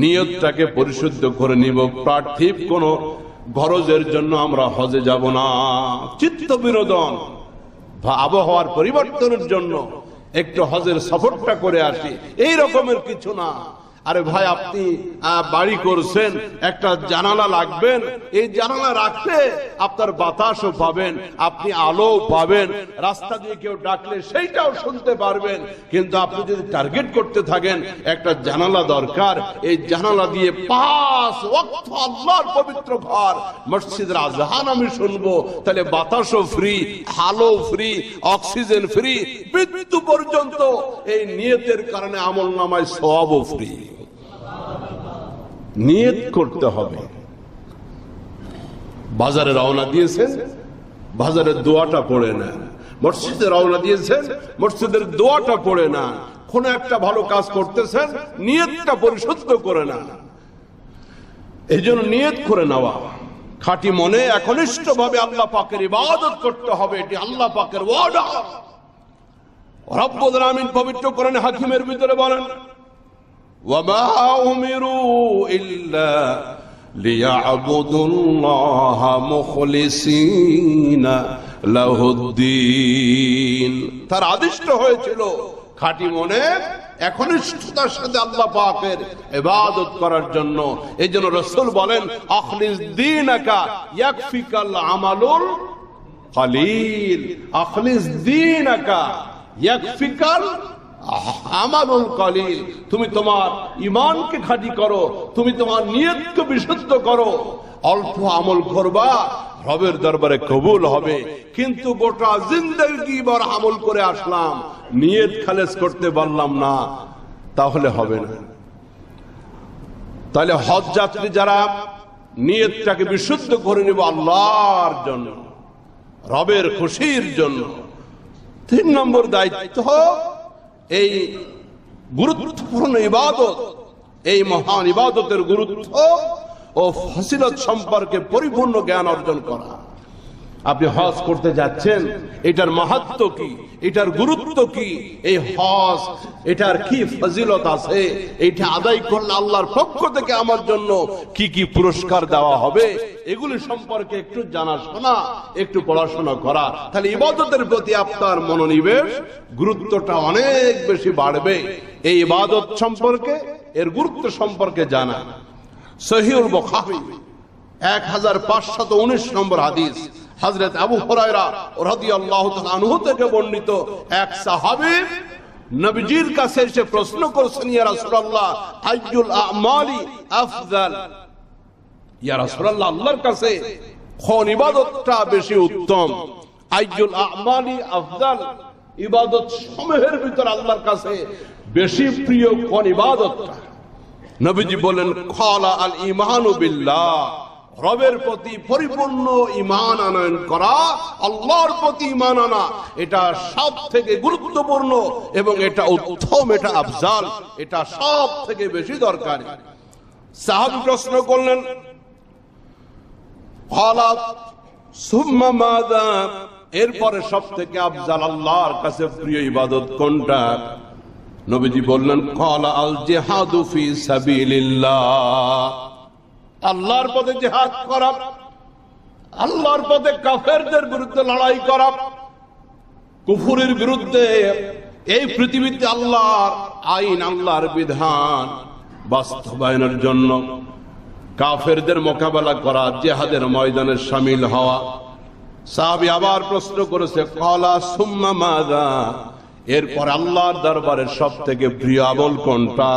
নিয়তটাকে পরিশুদ্ধ করে নিব। পার্থিব কোন গরজের জন্য আমরা হজে যাব না। চিত্ত বিনোদন বা আবহাওয়ার পরিবর্তনের জন্য একটু হজের সফরটা করে আসি, এই রকমের কিছু না। আরে ভাই, আপনি বাড়ি করছেন, একটা জানালা লাগবেন, এই জানালা রাখলে আপনার বাতাসও পাবেন, আপনি আলো পাবেন, রাস্তা দিয়ে কেউ ডাকলে সেইটাও শুনতে পারবেন। কিন্তু আপনি যদি টার্গেট করতে থাকেন একটা জানালা দরকার, এই জানালা দিয়ে 5 ওয়াক্ত আল্লাহর পবিত্র ঘর মসজিদের আজান আমি শুনবো, তাহলে বাতাসও ফ্রি, আলো ফ্রি, অক্সিজেন ফ্রি, মৃত্যু পর্যন্ত এই নিয়তের কারণে আমলনামায় সওয়াবও ফ্রি। নিয়ত করতে হবে। বাজারে রওনা দিয়েছেন, বাজারের দোয়াটা পড়ে না। মসজিদে রওনা দিয়েছেন, মসজিদের দোয়াটা পড়ে না। কোন একটা ভালো কাজ করতেছেন, নিয়তটা পরিশুদ্ধ করে না। এই জন্য নিয়ত করে নেওয়া, খাঁটি মনে একনিষ্ঠ ভাবে আল্লাহ পাকের ইবাদত করতে হবে। এটি আল্লাহ পাকের অর্ডার। রব্বুল আলামিন পবিত্র কোরআন হাকিমের ভিতরে বলেন, وَمَا أُمِرُوا إِلَّا لِيَعْبُدُوا اللَّهَ مُخْلِصِينَ لَهُ الدِّينَ। তার আদিষ্ট হয়েছিল খাঁটি মনে একনিষ্ঠতার সাথে আল্লাহ পাকের ইবাদত করার জন্য। এই জন্য রাসূল বলেন, আখলিস দীনাকা ইয়াকফিকাল আমালুল কলিল। আখলিস দীনাকা ইয়াকফিকাল আমালুল কলিল। তুমি তোমার ঈমানকে খাঁটি করো, তুমি তোমার নিয়তকে বিশুদ্ধ করো। অল্প আমল করবা, রবের দরবারে কবুল হবে। কিন্তু গোটা জিন্দেগি ভর আমল করে আসলাম, নিয়ত খালেস করতে পারলাম না, তাহলে হবে না। তাহলে হজ যাত্রী যারা নিয়তটাকে বিশুদ্ধ করে নিব আল্লাহর জন্য, রবের খুশির জন্য। 3 নম্বর দায়িত্ব, এই গুরুত্বপূর্ণ ইবাদত, এই মহান ইবাদতের গুরুত্ব ও ফজিলত সম্পর্কে পরিপূর্ণ জ্ঞান অর্জন করা। আপনি হজ করতে যাচ্ছেন, এটার মাহাত্ম্য কি, এটার গুরুত্ব কি, এই হজ এটার কি ফজিলত আছে, এটা আদায় করলে আল্লাহর পক্ষ থেকে আমার জন্য কি কি পুরস্কার দেওয়া হবে, এগুলি সম্পর্কে একটু জানাশোনা, একটু পড়াশোনা করা। তাহলে ইবাদতের প্রতি আপনার মনোনিবেশ, গুরুত্বটা অনেক বেশি বাড়বে। এই ইবাদত সম্পর্কে, এর গুরুত্ব সম্পর্কে জানা। সহিহুল বুখারী 1519 নম্বর হাদিস, হযরত আবু হুরায়রা রাদিয়াল্লাহু তাআলা আনহু থেকে বর্ণিত। এক সাহাবী নবীজির কাছে এসে প্রশ্ন করেছেন, ইয়া রাসূলুল্লাহ আইয়ুল আমালি আফদাল। ইয়া রাসূলুল্লাহ, আল্লাহর কাছে কোন ইবাদতটা বেশি উত্তম, আইয়ুল আমালি আফদাল, ইবাদত সমূহের ভিতর আল্লাহর কাছে বেশি প্রিয় কোন ইবাদতটা? নবীজি বলেন ক্বালা আল ঈমানু বিল্লাহ, রবের প্রতি পরিপূর্ণ ঈমান আনয়ন করা, আল্লাহর প্রতি ঈমান আনা, এটা সব থেকে গুরুত্বপূর্ণ এবং এটা উত্তম, এটা আফজাল, এটা সব থেকে বেশি দরকারি। সাহাবী প্রশ্ন করলেন ক্বালা সুম্মা মাযা, এরপরে সব থেকে আফজাল আল্লাহর কাছে প্রিয় ইবাদত কোনটা? নবীজি বললেন ক্বালা আল জিহাদু ফি সাবিলিল্লাহ, আল্লাহর পথে জিহাদ করা, আল্লাহর পথে কাফেরদের বিরুদ্ধে লড়াই করা, কুফরের বিরুদ্ধে এই পৃথিবীতে আল্লাহর আইন, আল্লাহর বিধান বাস্তবায়নের জন্য কাফেরদের মোকাবেলা করা, জিহাদের ময়দানে শামিল হওয়া। সাহাবী আবার প্রশ্ন করেছে ক্বালা সুম্মা মাযা, এরপর আল্লাহর দরবারের সব থেকে প্রিয় আমল কোনটা?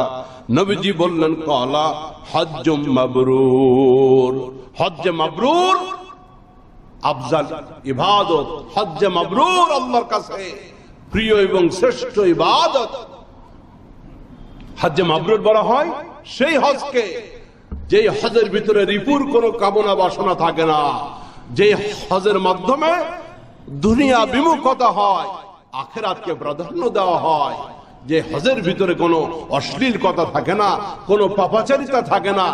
নবীজি বললেন ক্বালা হজ্জুম মাবরুর, হজ্জে মাবরুর আফজাল ইবাদত, হজ্জে মাবরুর আল্লাহর কাছে প্রিয় এবং শ্রেষ্ঠ ইবাদত। হজ্জে মাবরুর বলা হয় সেই হজকে যে হজের ভিতরে রিপুর কোনো কামনা বাসনা থাকে না, যে হজের মাধ্যমে দুনিয়া বিমুখতা হয়, আখিরাতকে প্রাধান্য দেওয়া হয়, যে হজের ভিতরে কোনো অশ্লীল কথা থাকে না, কোনো পাপাচারিতা থাকে না,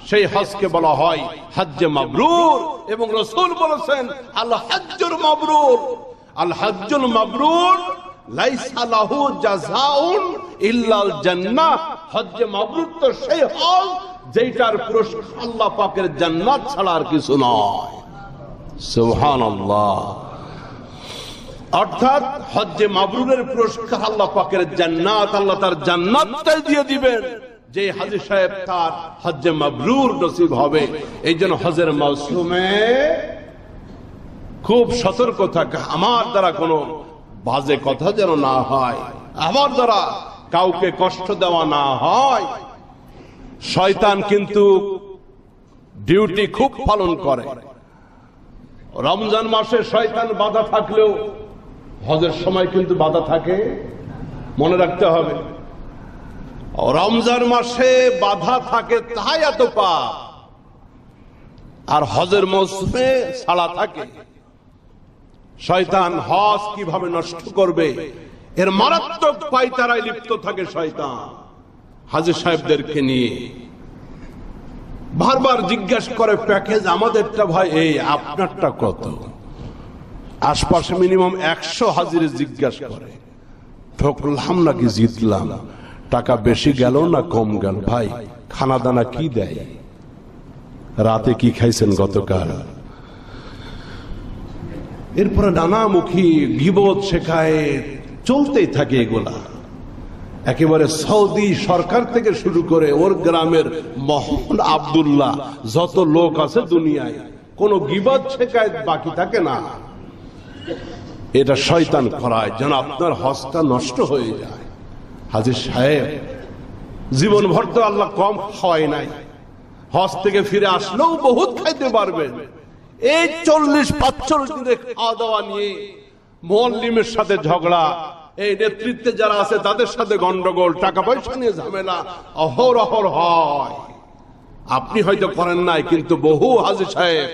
সেই হজকে বলা হয় হজ্জে মাবরুর। এবং রাসূল বলেছেন আল হজ্জুল মাবরুর, আল হজ্জুল মাবরুর লাইসা লাহু জাযাউন ইল্লাল জান্নাহ, হজ্জে মাবরুর তো সেই হজ যেটার পুরস্কার আল্লাহ পাকের জান্নাত ছাড়া আর কিছু নয়। সুবহানাল্লাহ। অর্থাৎ হজ্জে মাবরুরের পুরস্কার আল্লাহ পাকের জান্নাত, আল্লাহ তার জান্নাতটাই দিয়ে দিবেন যে হাজী সাহেব তার হজ্জে মাবরুর নসিব হবে। এই জন্য হজের মৌসুমে খুব সতর্ক থাকা, আমার দ্বারা কোনো বাজে কথা যেন না হয়, আমার দ্বারা কাউকে কষ্ট দেওয়া না হয়। শয়তান কিন্তু ডিউটি খুব পালন করে। রমজান মাসে শয়তান বাধা থাকলেও হজের সময় কিন্তু বাধা থাকে, মনে রাখতে হবে। রমজান মাসে বাধা থাকে তাই এত পাপ, আর হজের মৌসুমে ছাড়া থাকে। শয়তান হজ কিভাবে নষ্ট করবে এর মারাত্মক পায়তারায় লিপ্ত থাকে শয়তান। হাজী সাহেবদেরকে নিয়ে বারবার জিজ্ঞাসা করে প্যাকেজ আমাদেরটা ভাই এই, আপনারটা কত? আশপাশে মিনিমাম 100 হাজিরে জিজ্ঞাসা করে ঠকলাম নাকি জিতলাম, টাকা বেশি গেল না কম গেল, ভাই খানা দানা কি দেয়, রাতে কি খাইছেন গতকাল। এরপরে নানামুখী গীবত শেখায়, চলতেই থাকে এগুলা। একেবারে সৌদি সরকার থেকে শুরু করে ওর গ্রামের মোহাম্মদ আব্দুল্লাহ, যত লোক আছে দুনিয়ায়, কোন গীবত শেখায় বাকি থাকে না। এটা শয়তান করায় যেন আপনার হজটা নষ্ট হয়ে যায়। হাজী সাহেব জীবন ভর তো আল্লাহ কম খাওয়াই নাই, হজ থেকে ফিরে আসলেও বহুত খাইতে পারবেন। এই 40-45 দিনের খাওয়া দাওয়া নিয়ে মুআল্লিমের সাথে ঝগড়া, এই নেতৃত্বে যারা আছে তাদের সাথে গন্ডগোল, টাকা পয়সা নিয়ে ঝামেলা অহরহ হয়। আপনি হয়তো করেন নাই, কিন্তু বহু হাজী সাহেব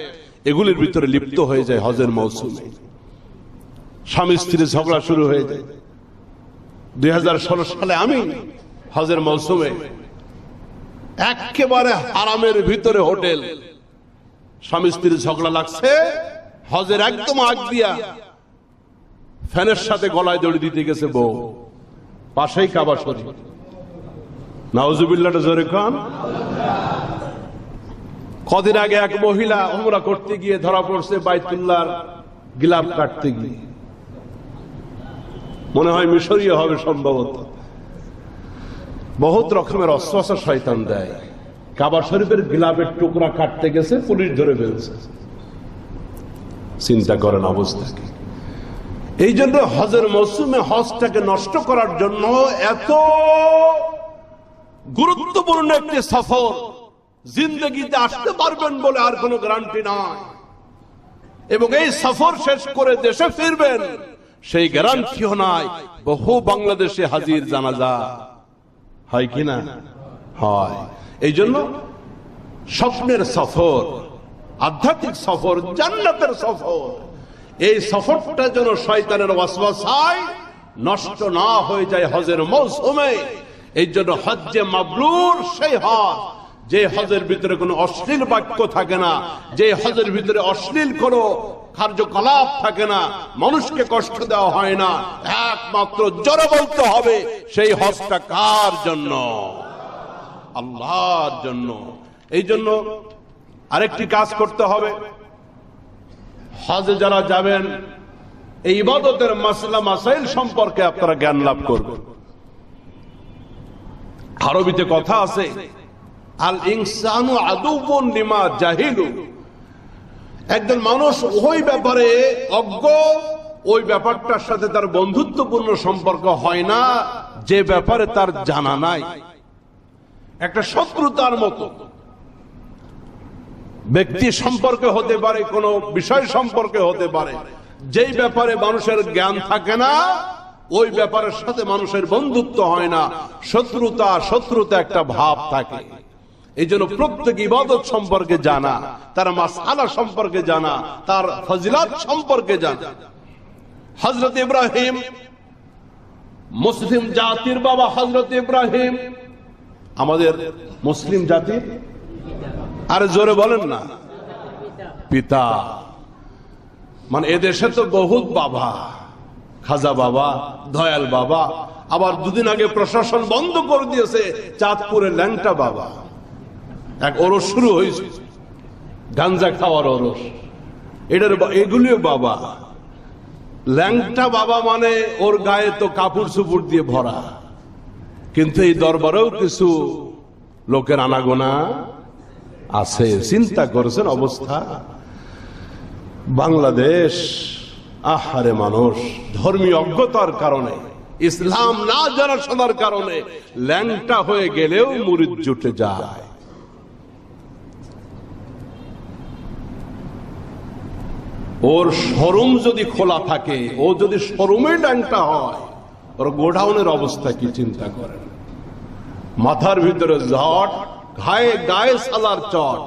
এগুলির ভিতরে লিপ্ত হয়ে যায়। হজের মৌসুমে স্বামী স্ত্রীর ঝগড়া শুরু হয়ে যায়। 2016 সালে আমি হজের মৌসুমে একেবারে হারামের ভিতরে হোটেল, স্বামী স্ত্রীর ঝগড়া লাগছে, হজের একদম আগ দিয়া ফ্যানের সাথে গলায় দড়ি দিতে গেছে বউ, পাশেই কাবা শরীফ। নাউজুবিল্লাহ জোরে খান। কদিন আগে এক মহিলা উমরা করতে গিয়ে ধরা পড়ছে বাইতুল্লাহর গিলাফ কাটতে গিয়ে, মনে হয় মিশরীয় হবে সম্ভবত। বহুত রকমের অস্ত্র শয়তান দেয়। কাবা শরীফের গিলাফের টুকরা কাটতে গেছে, পুলিশ ধরে ফেলছে। চিন্তা করেন অবস্থা কি। এই জন্য হজের মৌসুমে হজটাকে নষ্ট করার জন্য এত গুরুত্বপূর্ণ একটি সফর, জিন্দগিতে আসতে পারবেন বলে আর কোনো গ্যারান্টি নাই। এবং এই সফর শেষ করে দেশে ফিরবেন, সেই গ্যারান্টিও নাই। বহু বাংলাদেশে হাজির জানাজা হয় কিনা? হয়। এই জন্য স্বপ্নের সফর, আধ্যাত্মিক সফর, জান্নাতের সফর, এই সফরটা যেন শয়তানের ওয়াসওয়াসায় নষ্ট না হয়ে যায় হজের মৌসুমে। এই জন্য হজ্জে মাবরুর সেই হজ, যে হজের ভিতরে কোনো অশ্লীল বাক্য থাকে না, যে হজের ভিতরে অশ্লীল কোনো কার্যকলাপ থাকে না, মানুষকে কষ্ট দেওয়া হয় না, একমাত্র জোরে বলতে হবে সেই হজটা কার জন্য? আল্লাহর জন্য। এই জন্য আরেকটি কাজ করতে হবে, হজে যারা যাবেন এই ইবাদতের মাসলা মাসাইল সম্পর্কে আপনারা জ্ঞান লাভ করবেন। আরবিতে কথা আছে, আল ইনসানু আদুউন লিমা জাহিলু। একজন মানুষ ওই ব্যাপারে অজ্ঞ, ওই ব্যাপারটার সাথে তার বন্ধুত্বপূর্ণ সম্পর্ক হয় না যে ব্যাপারে তার জানা নাই। একটা শত্রুতার মতো ব্যক্তি সম্পর্কে হতে পারে, কোন বিষয় সম্পর্কে হতে পারে, যেই ব্যাপারে মানুষের জ্ঞান থাকে না ওই ব্যাপারের সাথে মানুষের বন্ধুত্ব হয় না, শত্রুতা শত্রুতা একটা ভাব থাকে। এই জন্য প্রত্যেক ইবাদত সম্পর্কে জানা, তার মাসআলা সম্পর্কে জানা, তার ফজিলত সম্পর্কে জানা। হযরত ইব্রাহিম, মুসলিম জাতির বাবা হযরত ইব্রাহিম, আমাদের মুসলিম জাতির, আরে জোরে বলেন না, পিতা। মানে এদেশে তো বহুত বাবা, খাজা বাবা, দয়াল বাবা, আবার দুদিন আগে প্রশাসন বন্ধ করে দিয়েছে চাঁদপুরে ল্যাংটা বাবা। এক ওরস শুরু হয়েছে, গাঞ্জা খাওয়ার ওরস, এগুলিও বাবা। ল্যাংটা বাবা মানে ওর গায়ে তো কাপড় চুপড় দিয়ে ভরা, কিন্তু এই দরবারেও কিছু লোকের আনাগোনা আছে। চিন্তা করেছেন অবস্থা বাংলাদেশ। আহারে মানুষ ধর্মীয় অজ্ঞতার কারণে, ইসলাম না জানা শোনার কারণে ল্যাংটা হয়ে গেলেও মুরিদ জুটে যায়। ওর শোরুম যদি খোলা থাকে, ও যদি শোরুমে ল্যাংটা হয়, ওর গোডাউনের অবস্থা কি চিন্তা করেন? মাথার ভিতরে জট, গায়ে সালার চট,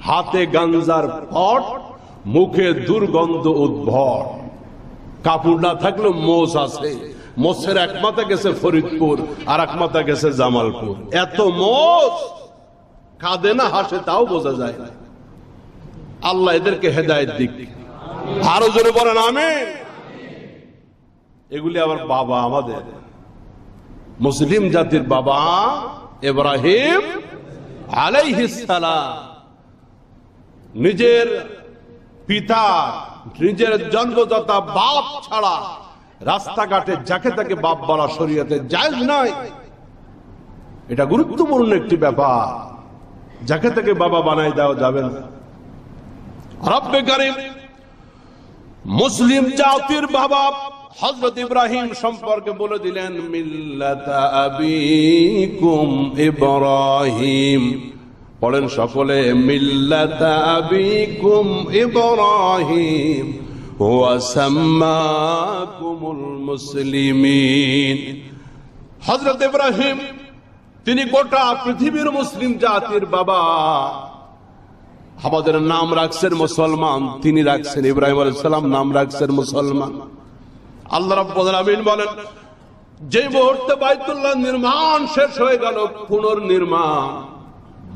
হাতে গাঞ্জার পট, মুখে দুর্গন্ধ উদ্ভট। কাপড় না থাকলেও মোষ আছে, মোষের এক মাথা গেছে ফরিদপুর আর এক মাথা গেছে জামালপুর। এত মোষ, কাঁদে না হাসে তাও বোঝা যায় না। আল্লাহ এদেরকে হেদায়েত দিক। আরো জোরে বলেন আমিন। এগুলি আবার বাবা, আমাদের মুসলিম জাতির বাবা ইব্রাহিম আলাইহিস সালাম নিজের পিতা, নিজের জন্মদাতা বাপ ছাড়া রাস্তাঘাটে যাকে তাকে বাপ বলা শরীয়তে জায়েজ নয়। এটা গুরুত্বপূর্ণ একটি ব্যাপার, যাকে তাকে বাবা বানাই দেওয়া যাবে না। রব্বে কারীম মুসলিম জাতির বাবা হযরত ইব্রাহিম সম্পর্কে বলে দিলেন, মিল্লাতা আবিকুম ইব্রাহিম। পড়েন সকলে, মিল্লাতা আবিকুম ইব্রাহিম ওয়া সাম্মাকুমুল মুসলিমিন। হযরত ইব্রাহিম তিনি গোটা পৃথিবীর মুসলিম জাতির বাবা। আমাদের নাম রাখছেন মুসলমান, তিনি রাখছেন ইব্রাহিম আলাইহিস সালাম নাম রাখছেন মুসলমান। আল্লাহ রাব্বুল আলামিন বলেন, যে মুহূর্তে বাইতুল্লাহ নির্মাণ শেষ হয়ে গেল, পুনর্নির্মাণ,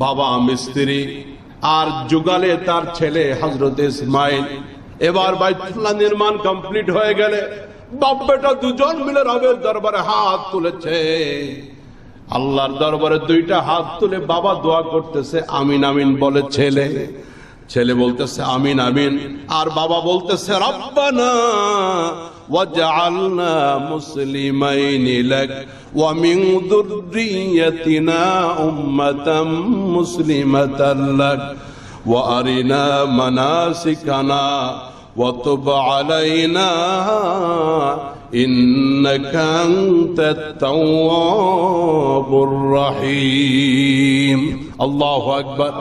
বাবা মিস্ত্রি আর যুগালে তার ছেলে হযরত ইসমাইল। এবার বাইতুল্লাহ নির্মাণ কমপ্লিট হয়ে গেলে বাপ বেটা দুজন মিলে রবের দরবারে হাত তুলেছে। আল্লাহর দরবারে দুইটা হাত তুলে বাবা দোয়া করতেছে, আমিন আমিন বলে ছেলে, ছেলে বলতেছে আমিন আমিন, আর বাবা বলতেছে রব্বানা ওয়াজআলনা মুসলিমাইনি লাক ওয়া মিন যুররিয়্যাতিনা উম্মাতাম মুসলিমাতান লাক ওয়া আরিনা মানাসিকানা ওয়া তুব আলাইনা ইন্নাকা আনতাত তাওয়াবুর রহিম। আল্লাহু আকবার।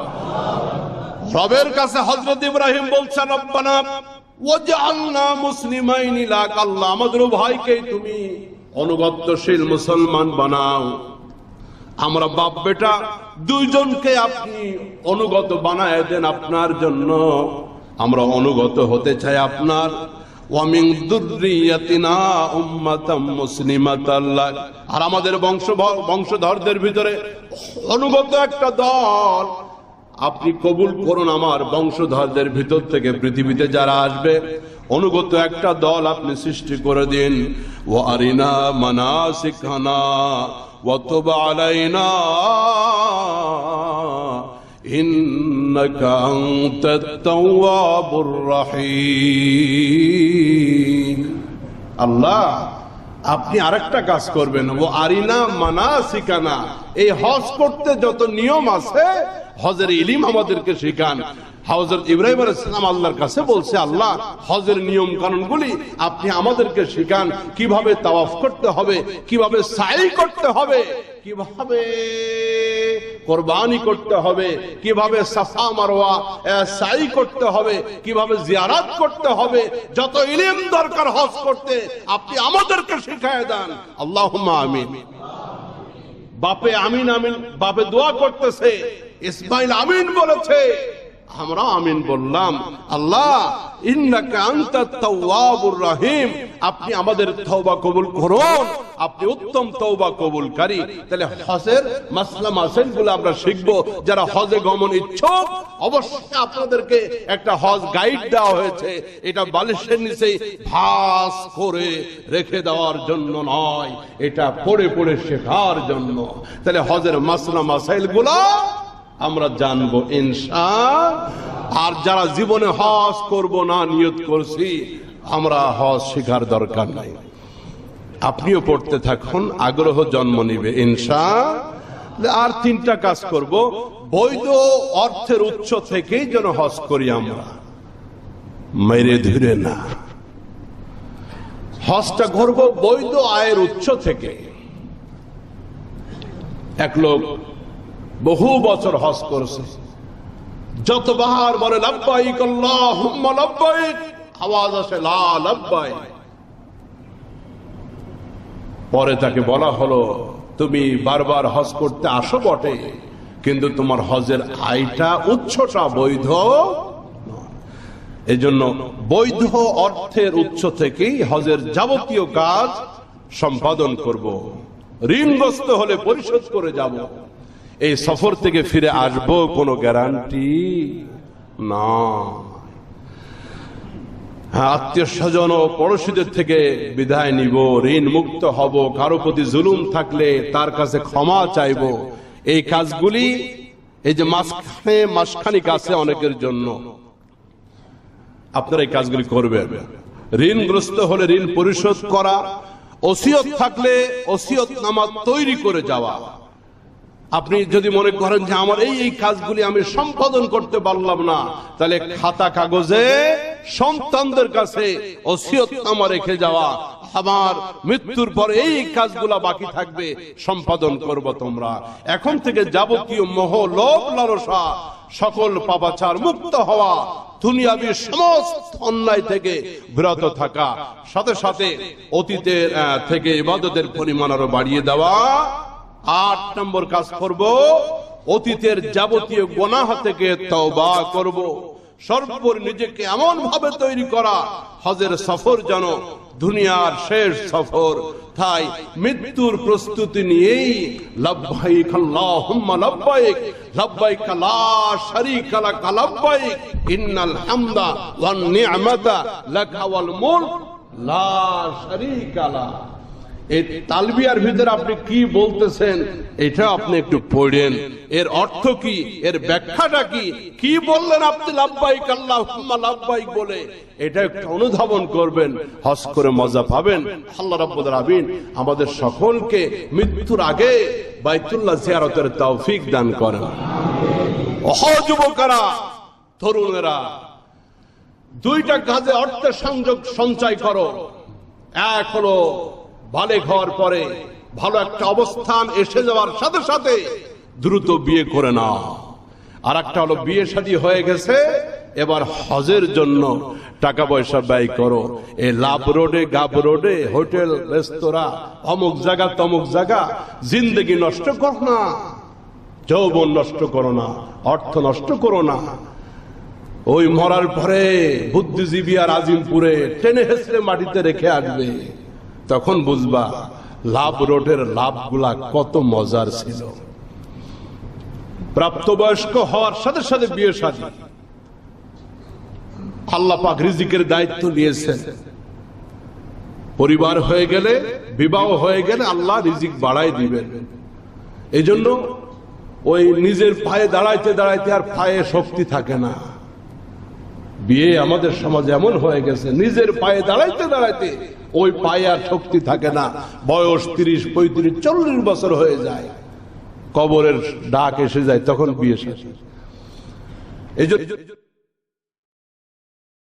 রবের কাছে হযরত ইব্রাহিম বলছেন, রব্বানা ওয়াজআলনা মুসলিমাইনি লাক, আল্লাহ আমাদের ভাইকে তুমি অনুগত্যশীল মুসলমান বানাও। আমরা বাপ বেটা দুইজনকে আপনি অনুগত বানায় দেন আপনার জন্য, আমরা অনুগত হতে চাই আপনার। ওয়া মিন যুররিয়াতিনা উম্মাতাম মুসলিমাতাল লাক, আর আমাদের বংশধরদের ভিতরে অনুগত একটা দল আপনি কবুল করুন। আমার বংশধরদের ভিতর থেকে পৃথিবীতে যারা আসবে অনুগত একটা দল আপনি সৃষ্টি করে দিন। ওয়া আরিনা মানাসিকানা ওয়া তুব আলাইনা ইন্নাকা আনতাত তাওয়াবুর রহিম। আল্লাহ আপনি আরেকটা কাজ করবেন, ও আরিনা মানাসিকানা, এই হজ করতে যত নিয়ম আছে হজের ইলম আমাদেরকে শিখান। হযরত ইব্রাহিম আলাইহিস সালাম আল্লাহর কাছে বলছে, আল্লাহ হজের নিয়ম কানুনগুলি আপনি আমাদেরকে শিখান, কিভাবে তাওয়াফ করতে হবে, কিভাবে সাই করতে হবে, কিভাবে কুরবানি করতে হবে, কিভাবে সাফা মারওয়া সাই করতে হবে, কিভাবে জিয়ারত করতে হবে, যত ইলম দরকার হজ করতে আপনি আমাদেরকে শিখায় দেন। আল্লাহুম্মা আমিন। বাপে আমিন আমিন, বাপে দোয়া করতেছে, ইসমাইল আমিন বলেছে, আমরা আমিন বললাম। আল্লাহ ইন্নাকা আনতাত তাওয়াবুর রহিম, আপনি আমাদের তওবা কবুল করুন, আপনি উত্তম তওবা কবুলকারী। তাহলে হজের মাসলা মাসাইলগুলো আমরা শিখবো। যারা হজে গমন ইচ্ছুক অবশ্যই আপনাদেরকে একটা হজ গাইড দেওয়া হয়েছে, এটা বালিশের নিচে ভাস করে রেখে দেওয়ার জন্য নয়, এটা পড়ে পড়ে শেখার জন্য। তাহলে হজের মাসলা মাসাইলগুলো আমরা জানবো ইনশাআল্লাহ। আর যারা জীবনে হজ করব না নিয়ত করছি, আমরা হজ শেখার দরকার নাই, আপনিও পড়তে থাকুন, আগ্রহ জন্ম নিবে ইনশাআল্লাহ। আর তিনটা কাজ করব, বৈধ অর্থের উৎস থেকেই যেন হজ করি, আমরা মেরে ধরে না। হজটা করব বৈধ আয়ের উৎস থেকে। এক লোক বহু বছর হজ করছে, যতবার বলে লাব্বাইক আল্লাহুম্মা লাব্বাইক, আওয়াজ আসে লা লাব্বাইক। পরে তাকে বলা হলো, তুমি বারবার হজ করতে আসো বটে, কিন্তু তোমার হজের আয়টা উৎসটা বৈধ। এজন্য বৈধ অর্থের উৎস থেকেই হজের যাবতীয় কাজ সম্পাদন করব। ঋণগ্রস্ত হলে পরিশোধ করে যাব। এই সফর থেকে ফিরে আসবো কোনো গ্যারান্টি না। আত্মীয় স্বজন ও পড়োশীদের থেকে বিদায় নিব, ঋণ মুক্ত হব, কারো প্রতি জুলুম থাকলে তার কাছে ক্ষমা চাইব। এই কাজগুলি, এই যে মাসখানিক আছে অনেকের জন্য, আপনারা এই কাজগুলি করবেন। ঋণগ্রস্ত হলে ঋণ পরিশোধ করা, ওসিয়ত থাকলে ওসিয়ত নামা তৈরি করে যাওয়া। আপনি যদি মনে করেন যে আমার এই কাজগুলি আমি সম্পাদন করতে পারলাম না, তাহলে খাতা কাগজে সন্তানদের কাছে ওসিয়তনামা রেখে যাওয়া, আমার মৃত্যুর পরে এই কাজগুলা বাকি থাকবে, সম্পাদন করব তোমরা। এখন থেকে যাবতীয় মোহ, লোভ, লালসা, সকল পাপাচার মুক্ত হওয়া, দুনিয়াবী সমস্ত অন্যায় থেকে বিরত থাকা, সাথে সাথে অতীতের থেকে ইবাদতের পরিমাণ আরো বাড়িয়ে দেওয়া। 8 নম্বর কাজ করব, অতীতের যাবতীয় গুনাহ থেকে তওবা করব। সর্বোপরি নিজেকে এমন ভাবে তৈরি করা, হজের সফর যেন দুনিয়ার শেষ সফর। তাই মৃত্যুর প্রস্তুতি নিয়েই লাব্বাইক আল্লাহুম্মা লাব্বাইক, লাব্বাইক লা শারীকা লাক লাব্বাইক, ইন্নাল হামদা ওয়ান নি'মাতা লাকা ওয়াল মুলক লা শারীকা লাক। এই তালবিয়ার ভিতরে আপনি কি বলতেছেন এটা আপনি একটু পড়েন, এর অর্থ কি, এর ব্যাখ্যাটা কি, কি বললেন আপনি লাব্বাইক আল্লাহুম্মা লাব্বাইক বলে, এটা একটু অনুধাবন করবেন, হজ করে মজা পাবেন। আল্লাহ রাব্বুল আলামিন আমাদের সকলকে মৃত্যুর আগে বাইতুল্লাহ জিয়ারতের তৌফিক দান করেন। ও যুবকেরা, তরুণেরা, দুইটা কাজে অর্থের সংযোগ সঞ্চয় করো। এক হলো বালেগ হওয়ার পরে ভালো একটা অবস্থান এসে যাওয়ার সাথে সাথে দ্রুত বিয়ে করে নাও। আর একটা হলো বিয়ে শাদী হয়ে গেছে, এবার হজের জন্য টাকা পয়সা ব্যয় করো। এই লাভ রোডে, গাব রোডে, হোটেল, রেস্তোরাঁ, অমুক জায়গা তমুক জায়গা, জিন্দগি নষ্ট করো না, যৌবন নষ্ট করো না, অর্থ নষ্ট করো না। ওই মরার পরে বুদ্ধিজীবী আর আজিমপুরে টেনে হেসড়ে মাটিতে রেখে আসবে, তখন বুঝবা লাভ রোডের লাভগুলা কত মজার ছিল। প্রাপ্তবয়স্ক হওয়ার সাথে সাথে বিয়ে শাদী, আল্লাহ পাক রিজিকের দায়িত্ব নিয়েছেন। পরিবার হয়ে গেলে, বিবাহ হয়ে গেলে আল্লাহ রিজিক বাড়াই দিবেন। এই জন্য ওই নিজের পায়ে দাঁড়াইতে দাঁড়াইতে আর পায়ে শক্তি থাকে না। বিয়ে আমাদের সমাজে এমন হয়ে গেছে, নিজের পায়ে দাঁড়াইতে দাঁড়াইতে ওই পায়ে আর শক্তি থাকে না। বয়স 30, 35, 40 বছর হয়ে যায়, কবরের ডাক এসে যায়, তখন বিয়ে শেষ। এই জন্য